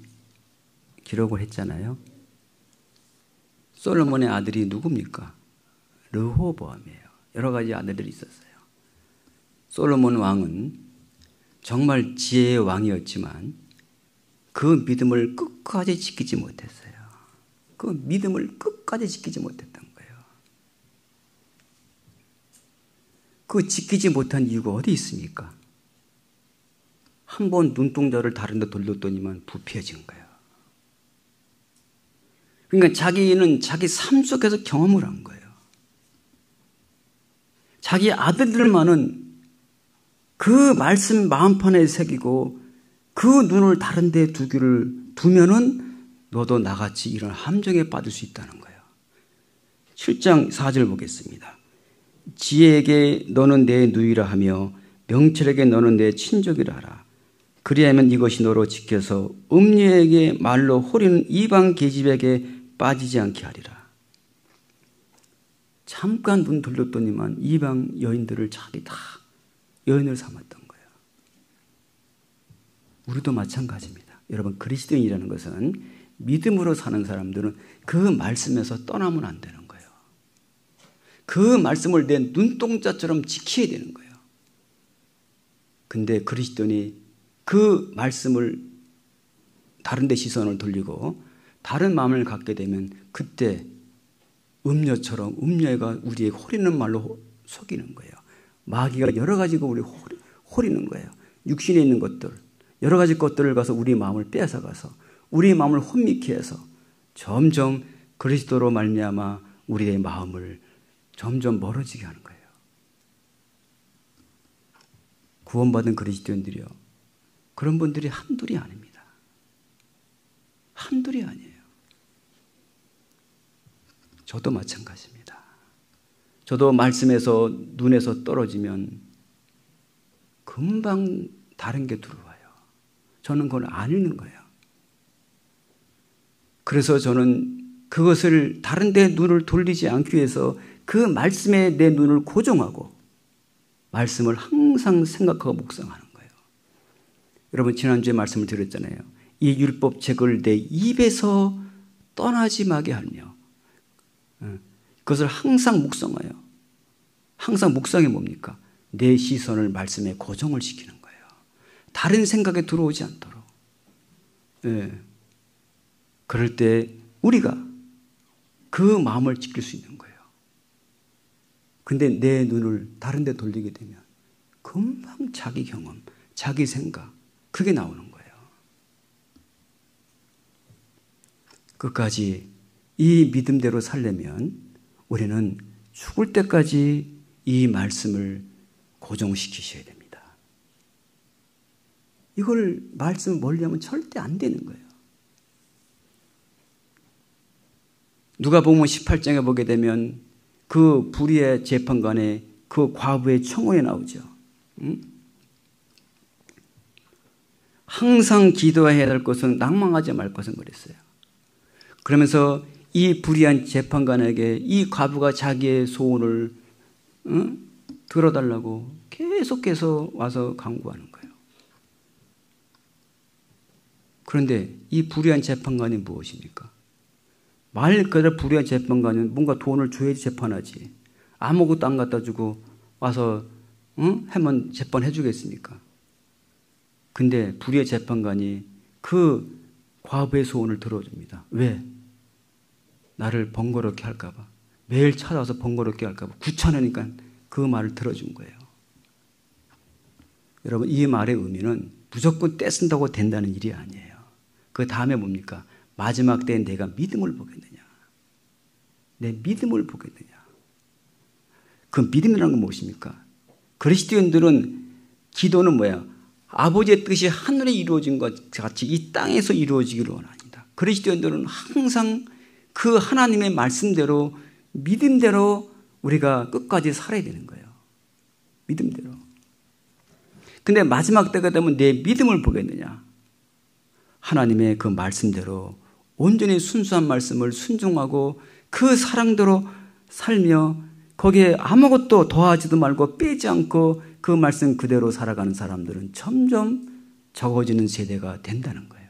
기록을 했잖아요. 솔로몬의 아들이 누굽니까? 르호보암이에요. 여러 가지 아들들이 있었어요. 솔로몬 왕은 정말 지혜의 왕이었지만 그 믿음을 끝까지 지키지 못했어요. 그 믿음을 끝까지 지키지 못했던 거예요. 그 지키지 못한 이유가 어디 있습니까? 한 번 눈동자를 다른 데 돌렸더니만 부패해진 거예요. 그러니까 자기는 자기 삶 속에서 경험을 한 거예요. 자기 아들들만은 그 말씀 마음판에 새기고 그 눈을 다른 데 두면은 너도 나같이 이런 함정에 빠질 수 있다는 거예요. 7장 4절 보겠습니다. 지혜에게 너는 내 누이라 하며 명철에게 너는 내 친족이라 하라. 그리하면 이것이 너로 지켜서 음녀에게 말로 호리는 이방 계집에게 빠지지 않게 하리라. 잠깐 눈 돌렸더니만 이방 여인들을 자기 다 여인을 삼았던 거예요. 우리도 마찬가지입니다. 여러분, 그리스도인이라는 것은 믿음으로 사는 사람들은 그 말씀에서 떠나면 안 되는 거예요. 그 말씀을 내 눈동자처럼 지켜야 되는 거예요. 근데 그리스도인이 그 말씀을 다른 데 시선을 돌리고 다른 마음을 갖게 되면 그때 음녀처럼 음녀가 우리의 호리는 말로 속이는 거예요. 마귀가 여러 가지가 우리 호리는 거예요. 육신에 있는 것들, 여러 가지 것들을 가서 우리 마음을 빼앗아가서 우리 마음을 혼미케 해서 점점 그리스도로 말미암아 우리의 마음을 점점 멀어지게 하는 거예요. 구원받은 그리스도인들이요, 그런 분들이 한둘이 아닙니다. 한둘이 아니에요. 저도 마찬가지입니다. 저도 말씀에서 눈에서 떨어지면 금방 다른 게 들어와요. 저는 그걸 안 읽는 거예요. 그래서 저는 그것을 다른 데 눈을 돌리지 않기 위해서 그 말씀에 내 눈을 고정하고 말씀을 항상 생각하고 묵상하는 거예요. 여러분, 지난주에 말씀을 드렸잖아요. 이 율법책을 내 입에서 떠나지 마게 하며 그것을 항상 묵상하여. 항상 묵상이 뭡니까? 내 시선을 말씀에 고정을 시키는 거예요. 다른 생각에 들어오지 않도록. 그럴 때 우리가 그 마음을 지킬 수 있는 거예요. 근데 내 눈을 다른 데 돌리게 되면 금방 자기 경험, 자기 생각, 그게 나오는 거예요. 끝까지 이 믿음대로 살려면 우리는 죽을 때까지 이 말씀을 고정시키셔야 됩니다. 이걸 말씀을 멀리하면 절대 안 되는 거예요. 누가복음 18장에 보게 되면 그 불의의 재판관에 그 과부의 청혼에 나오죠. 항상 기도해야 될 것은 낭망하지 말 것은 그랬어요. 그러면서 이 불의한 재판관에게 이 과부가 자기의 소원을 들어달라고 계속해서 와서 강구하는 거예요. 그런데 이 불의한 재판관이 무엇입니까? 말 그대로 불의한 재판관은 뭔가 돈을 줘야지 재판하지. 아무것도 안 갖다 주고 와서 하면 재판해 주겠습니까? 근데 불의의 재판관이 그 과부의 소원을 들어줍니다. 왜? 나를 번거롭게 할까 봐. 매일 찾아와서 번거롭게 할까 봐. 귀찮으니까 그 말을 들어준 거예요. 여러분, 이 말의 의미는 무조건 떼쓴다고 된다는 일이 아니에요. 그 다음에 뭡니까? 마지막 때에 내가 믿음을 보겠느냐. 내 믿음을 보겠느냐. 그 믿음이라는 건 무엇입니까? 그리스도인들은 기도는 뭐야? 아버지의 뜻이 하늘에 이루어진 것 같이 이 땅에서 이루어지기를 원합니다. 그리스도인들은 항상 그 하나님의 말씀대로 믿음대로 우리가 끝까지 살아야 되는 거예요. 믿음대로. 근데 마지막 때가 되면 내 믿음을 보겠느냐. 하나님의 그 말씀대로 온전히 순수한 말씀을 순종하고 그 사랑대로 살며 거기에 아무것도 더하지도 말고 빼지 않고 그 말씀 그대로 살아가는 사람들은 점점 적어지는 세대가 된다는 거예요.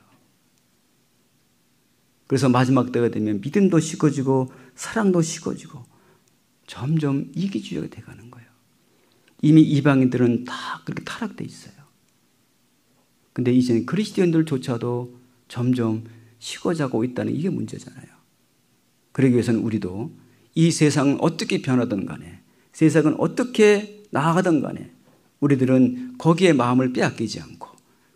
그래서 마지막 때가 되면 믿음도 식어지고 사랑도 식어지고 점점 이기주의가 돼가는 거예요. 이미 이방인들은 다 그렇게 타락돼 있어요. 근데 이제는 그리스도인들조차도 점점 식어가고 있다는 이게 문제잖아요. 그러기 위해서는 우리도 이 세상은 어떻게 변하든 간에 세상은 어떻게 나아가든 간에 우리들은 거기에 마음을 빼앗기지 않고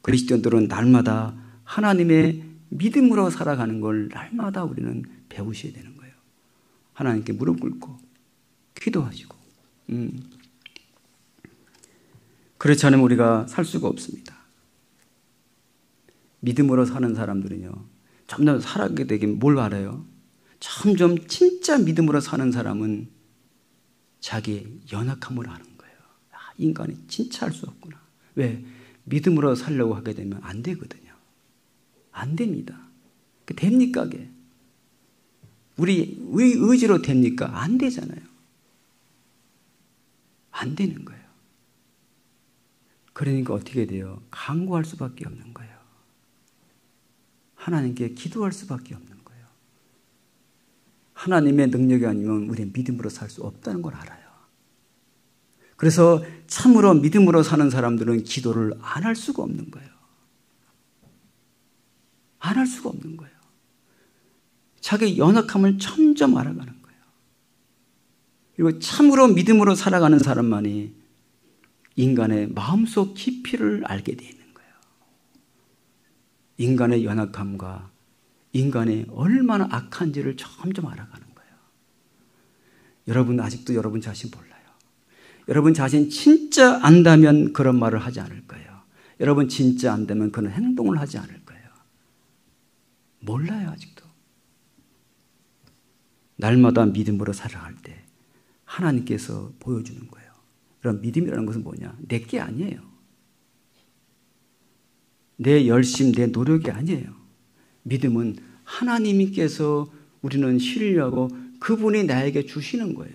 그리스도인들은 날마다 하나님의 믿음으로 살아가는 걸 날마다 우리는 배우셔야 되는 거예요. 하나님께 무릎 꿇고 기도하시고 그렇지 않으면 우리가 살 수가 없습니다. 믿음으로 사는 사람들은요 점점 살아가게 되긴 뭘 알아요? 점점 진짜 믿음으로 사는 사람은 자기 연약함을 아는 거예요. 인간이 진짜 할 수 없구나. 왜? 믿음으로 살려고 하게 되면 안 되거든요. 안 됩니다. 됩니까? 그게? 우리 의지로 됩니까? 안 되잖아요. 안 되는 거예요. 그러니까 어떻게 돼요? 간구할 수밖에 없는 거예요. 하나님께 기도할 수밖에 없는 거예요. 하나님의 능력이 아니면 우리는 믿음으로 살 수 없다는 걸 알아요. 그래서 참으로 믿음으로 사는 사람들은 기도를 안 할 수가 없는 거예요. 안 할 수가 없는 거예요. 자기 연약함을 점점 알아가는 거예요. 그리고 참으로 믿음으로 살아가는 사람만이 인간의 마음속 깊이를 알게 되어 있는 거예요. 인간의 연약함과 인간이 얼마나 악한지를 점점 알아가는 거예요. 여러분 아직도 여러분 자신 몰라요. 여러분 자신 진짜 안다면 그런 말을 하지 않을 거예요. 여러분 진짜 안다면 그런 행동을 하지 않을 거예요. 몰라요 아직도. 날마다 믿음으로 살아갈 때 하나님께서 보여주는 거예요. 그럼 믿음이라는 것은 뭐냐? 내 게 아니에요. 내 열심, 내 노력이 아니에요. 믿음은 하나님께서 우리는 신뢰하고 그분이 나에게 주시는 거예요.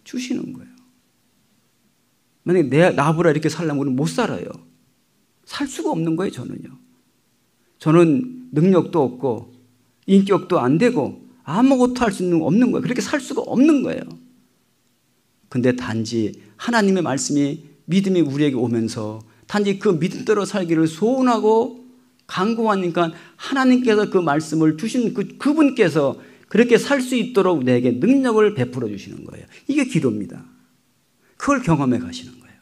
주시는 거예요. 만약에 나보라 이렇게 살려면 우리는 못 살아요. 살 수가 없는 거예요, 저는요. 저는 능력도 없고 인격도 안 되고 아무것도 할 수 없는 거예요. 그렇게 살 수가 없는 거예요. 근데 단지 하나님의 말씀이 믿음이 우리에게 오면서 단지 그 믿음대로 살기를 소원하고 간구하니까 하나님께서 그 말씀을 주신 그분께서 그렇게 살 수 있도록 내게 능력을 베풀어 주시는 거예요. 이게 기도입니다. 그걸 경험해 가시는 거예요.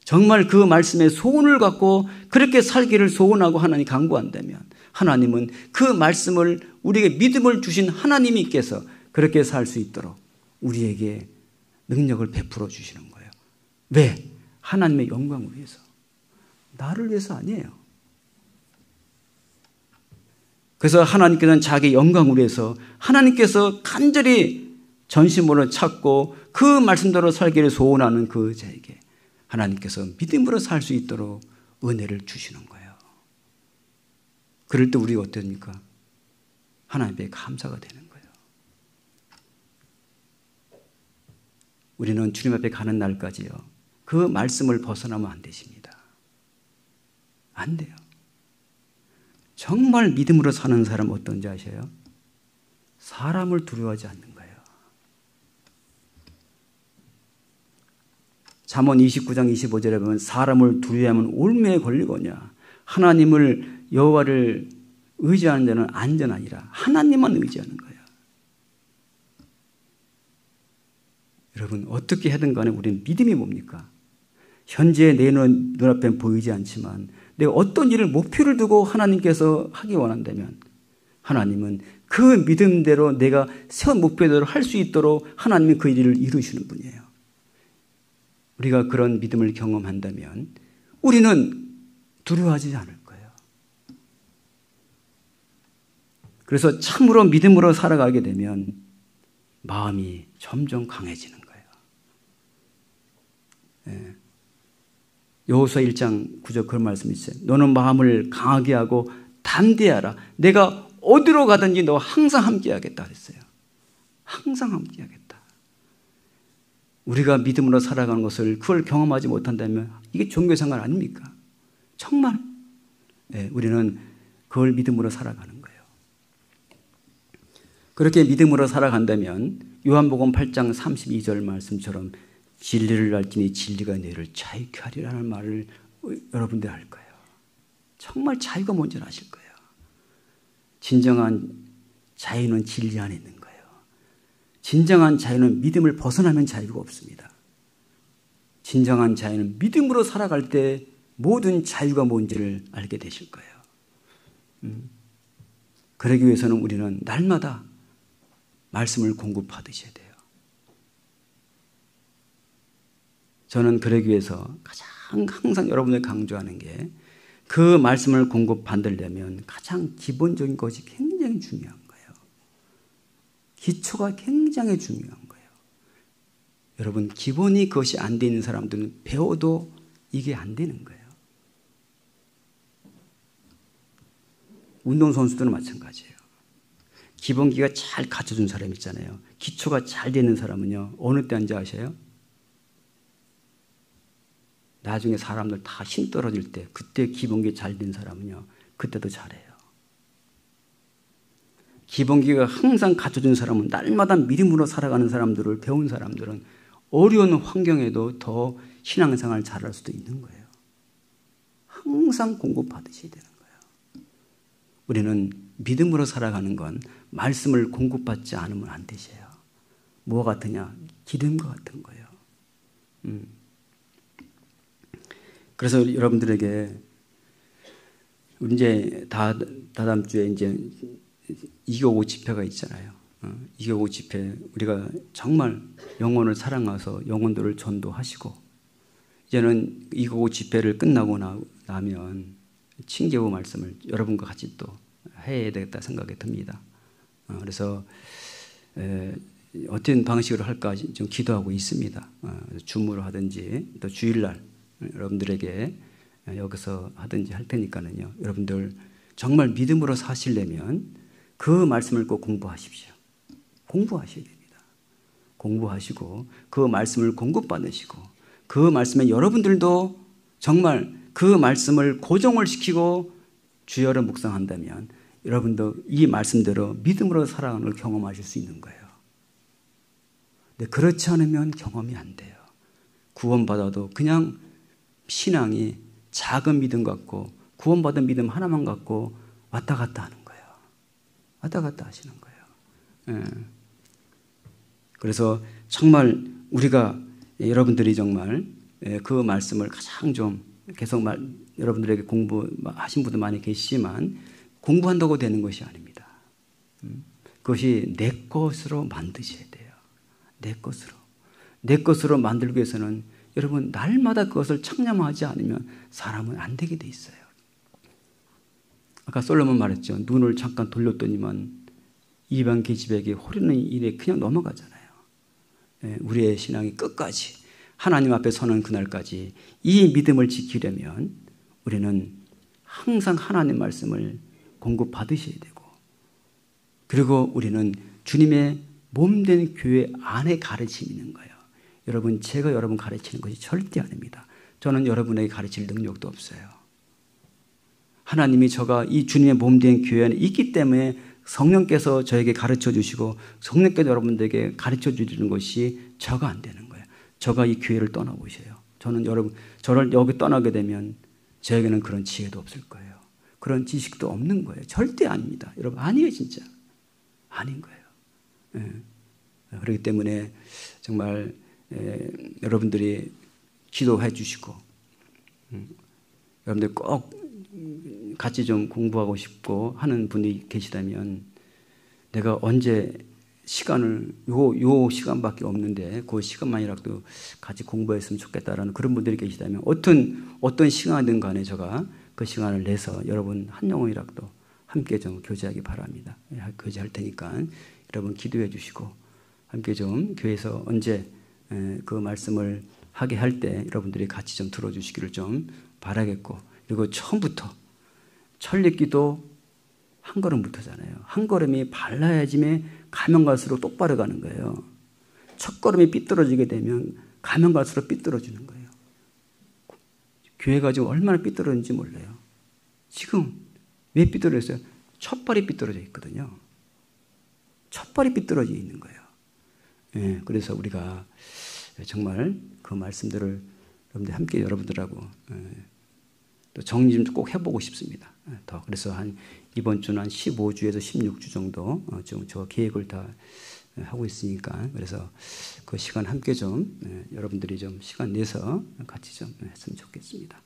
정말 그 말씀에 소원을 갖고 그렇게 살기를 소원하고 하나님 간구한다면 하나님은 그 말씀을 우리에게 믿음을 주신 하나님께서 그렇게 살 수 있도록 우리에게 능력을 베풀어 주시는 거예요. 왜? 하나님의 영광을 위해서. 나를 위해서 아니에요. 그래서 하나님께서는 자기 영광을 위해서 하나님께서 간절히 전심으로 찾고 그 말씀대로 살기를 소원하는 그 자에게 하나님께서 믿음으로 살 수 있도록 은혜를 주시는 거예요. 그럴 때 우리가 어떻습니까? 하나님께 감사가 되는 거예요. 우리는 주님 앞에 가는 날까지요. 그 말씀을 벗어나면 안 되십니다. 안 돼요. 정말 믿음으로 사는 사람 어떤지 아셔요? 사람을 두려워하지 않는 거예요. 잠언 29장 25절에 보면 사람을 두려워하면 올매에 걸리거냐. 하나님을 여호와를 의지하는 자는 안전하니라. 하나님만 의지하는 거예요. 여러분 어떻게 하든 간에 우리는 믿음이 뭡니까? 현재 내 눈앞엔 보이지 않지만 내가 어떤 일을 목표를 두고 하나님께서 하기 원한다면 하나님은 그 믿음대로 내가 세운 목표대로 할 수 있도록 하나님은 그 일을 이루시는 분이에요. 우리가 그런 믿음을 경험한다면 우리는 두려워하지 않을 거예요. 그래서 참으로 믿음으로 살아가게 되면 마음이 점점 강해지는 거예요. 예. 여호수아 1장 9절 그런 말씀이 있어요. 너는 마음을 강하게 하고 담대하라. 내가 어디로 가든지 너 항상 함께하겠다 그랬어요. 항상 함께하겠다. 우리가 믿음으로 살아가는 것을 그걸 경험하지 못한다면 이게 종교생활 아닙니까? 정말 네, 우리는 그걸 믿음으로 살아가는 거예요. 그렇게 믿음으로 살아간다면 요한복음 8장 32절 말씀처럼 진리를 알지니 진리가 너희를 자유케 하리라는 말을 여러분들 할 거예요. 정말 자유가 뭔지는 아실 거예요. 진정한 자유는 진리 안에 있는 거예요. 진정한 자유는 믿음을 벗어나면 자유가 없습니다. 진정한 자유는 믿음으로 살아갈 때 모든 자유가 뭔지를 알게 되실 거예요. 그러기 위해서는 우리는 날마다 말씀을 공급받으셔야 돼요. 저는 그러기 위해서 가장 항상 여러분들 강조하는 게 그 말씀을 공급받으려면 가장 기본적인 것이 굉장히 중요한 거예요. 기초가 굉장히 중요한 거예요. 여러분, 기본이 그것이 안 돼 있는 사람들은 배워도 이게 안 되는 거예요. 운동선수들은 마찬가지예요. 기본기가 잘 갖춰준 사람 있잖아요. 기초가 잘 되는 사람은요, 어느 때 앉아 아셔요? 나중에 사람들 다 힘 떨어질 때, 그때 기본기 잘 된 사람은요, 그때도 잘해요. 기본기가 항상 갖춰준 사람은, 날마다 믿음으로 살아가는 사람들을 배운 사람들은 어려운 환경에도 더 신앙생활을 잘할 수도 있는 거예요. 항상 공급받으셔야 되는 거예요. 우리는 믿음으로 살아가는 건 말씀을 공급받지 않으면 안 되셔요. 뭐와 같으냐? 기름과 같은 거예요. 그래서 여러분들에게 이제 다다음 주에 이제 255 집회가 있잖아요. 255 집회, 우리가 정말 영혼을 사랑해서 영혼들을 전도하시고, 이제는 255 집회를 끝나고 나면 칭개호 말씀을 여러분과 같이 또 해야 되겠다 생각이 듭니다. 그래서 어떤 방식으로 할까 좀 기도하고 있습니다. 줌으로 하든지 또 주일날 여러분들에게 여기서 하든지 할 테니까는요, 여러분들 정말 믿음으로 사시려면 그 말씀을 꼭 공부하십시오. 공부하셔야 됩니다. 공부하시고 그 말씀을 공급받으시고, 그 말씀에 여러분들도 정말 그 말씀을 고정을 시키고 주여를 묵상한다면 여러분도 이 말씀대로 믿음으로 살아가는 걸 경험하실 수 있는 거예요. 근데 그렇지 않으면 경험이 안 돼요. 구원받아도 그냥 신앙이 작은 믿음 같고, 구원받은 믿음 하나만 갖고 왔다 갔다 하는 거예요. 왔다 갔다 하시는 거예요. 그래서 정말 우리가, 여러분들이 정말 그 말씀을 가장 좀 계속 여러분들에게 공부하신 분도 많이 계시지만, 공부한다고 되는 것이 아닙니다. 그것이 내 것으로 만드셔야 돼요. 내 것으로. 내 것으로 만들기 위해서는 여러분, 날마다 그것을 창념하지 않으면 사람은 안 되게 돼 있어요. 아까 솔로몬 말했죠. 눈을 잠깐 돌렸더니만 이방 계집에게 호르는 일에 그냥 넘어가잖아요. 우리의 신앙이 끝까지 하나님 앞에 서는 그날까지 이 믿음을 지키려면 우리는 항상 하나님 말씀을 공급받으셔야 되고, 그리고 우리는 주님의 몸된 교회 안에 가르침이 있는 거예요. 여러분, 제가 여러분 가르치는 것이 절대 아닙니다. 저는 여러분에게 가르칠 능력도 없어요. 하나님이 저가 이 주님의 몸된 교회 안에 있기 때문에 성령께서 저에게 가르쳐 주시고, 성령께서 여러분들에게 가르쳐 주시는 것이 저가 안 되는 거예요. 저가 이 교회를 떠나보셔요. 저는 저를 여기 떠나게 되면 저에게는 그런 지혜도 없을 거예요. 그런 지식도 없는 거예요. 절대 아닙니다. 여러분, 아니에요. 진짜 아닌 거예요. 그렇기 때문에 정말 여러분들이 기도해 주시고, 여러분들 꼭 같이 좀 공부하고 싶고 하는 분이 계시다면, 내가 언제 시간을 요 시간밖에 없는데 그 시간만이라도 같이 공부했으면 좋겠다라는 그런 분들이 계시다면, 어떤 시간이든 간에 제가 그 시간을 내서 여러분 한 영혼이라도 함께 좀 교제하기 바랍니다. 교제할 테니까 여러분 기도해 주시고, 함께 좀 교회에서 언제 그 말씀을 하게 할 때 여러분들이 같이 좀 들어주시기를 좀 바라겠고, 그리고 처음부터 철리기도 한 걸음부터잖아요. 한 걸음이 발라야짐에 가면 갈수록 똑바로 가는 거예요. 첫 걸음이 삐뚤어지게 되면 가면 갈수록 삐뚤어지는 거예요. 교회가 지금 얼마나 삐뚤어졌는지 몰라요. 지금 왜 삐뚤어졌어요? 첫 발이 삐뚤어져 있거든요. 첫 발이 삐뚤어져 있는 거예요. 그래서 우리가 정말 그 말씀들을 여러분들하고 또 정리 좀 꼭 해보고 싶습니다. 그래서 이번 주는 한 15주에서 16주 정도 좀 저 계획을 다 하고 있으니까, 그래서 그 시간 함께 좀 여러분들이 좀 시간 내서 같이 좀 했으면 좋겠습니다.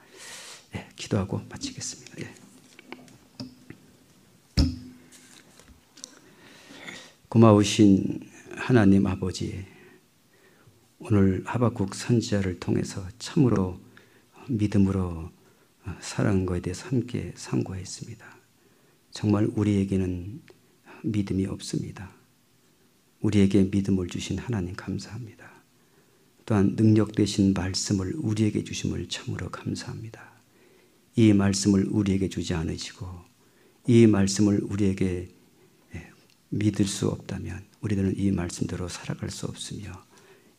기도하고 마치겠습니다. 고마우신 하나님 아버지, 오늘 하박국 선지자를 통해서 참으로 믿음으로 살아가는 것에 대해서 함께 상고했습니다. 정말 우리에게는 믿음이 없습니다. 우리에게 믿음을 주신 하나님 감사합니다. 또한 능력 되신 말씀을 우리에게 주심을 참으로 감사합니다. 이 말씀을 우리에게 주지 않으시고 이 말씀을 우리에게 믿을 수 없다면 우리들은 이 말씀대로 살아갈 수 없으며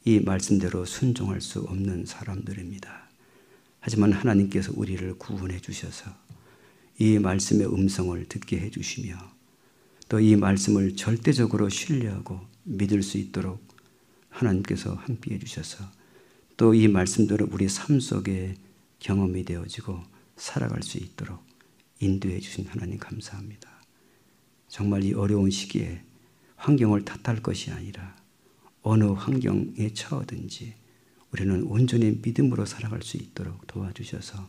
이 말씀대로 순종할 수 없는 사람들입니다. 하지만 하나님께서 우리를 구원해 주셔서 이 말씀의 음성을 듣게 해 주시며 또 이 말씀을 절대적으로 신뢰하고 믿을 수 있도록 하나님께서 함께 해 주셔서 또 이 말씀대로 우리 삶 속에 경험이 되어지고 살아갈 수 있도록 인도해 주신 하나님 감사합니다. 정말 이 어려운 시기에 환경을 탓할 것이 아니라 어느 환경에 처하든지 우리는 온전히 믿음으로 살아갈 수 있도록 도와주셔서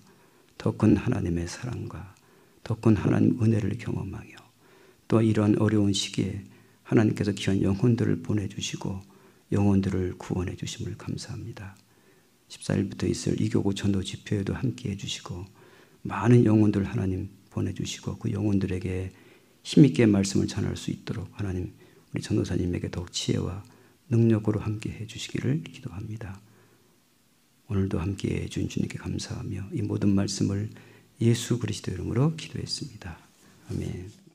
더 큰 하나님의 사랑과 더 큰 하나님 은혜를 경험하며 또 이러한 어려운 시기에 하나님께서 귀한 영혼들을 보내주시고 영혼들을 구원해 주심을 감사합니다. 14일부터 있을 이교구 전도 집회에도 함께 해주시고 많은 영혼들 하나님 보내주시고 그 영혼들에게 힘있게 말씀을 전할 수 있도록 하나님 우리 전도사님에게 더욱 지혜와 능력으로 함께 해주시기를 기도합니다. 오늘도 함께 해준 주님께 감사하며 이 모든 말씀을 예수 그리스도 이름으로 기도했습니다. 아멘.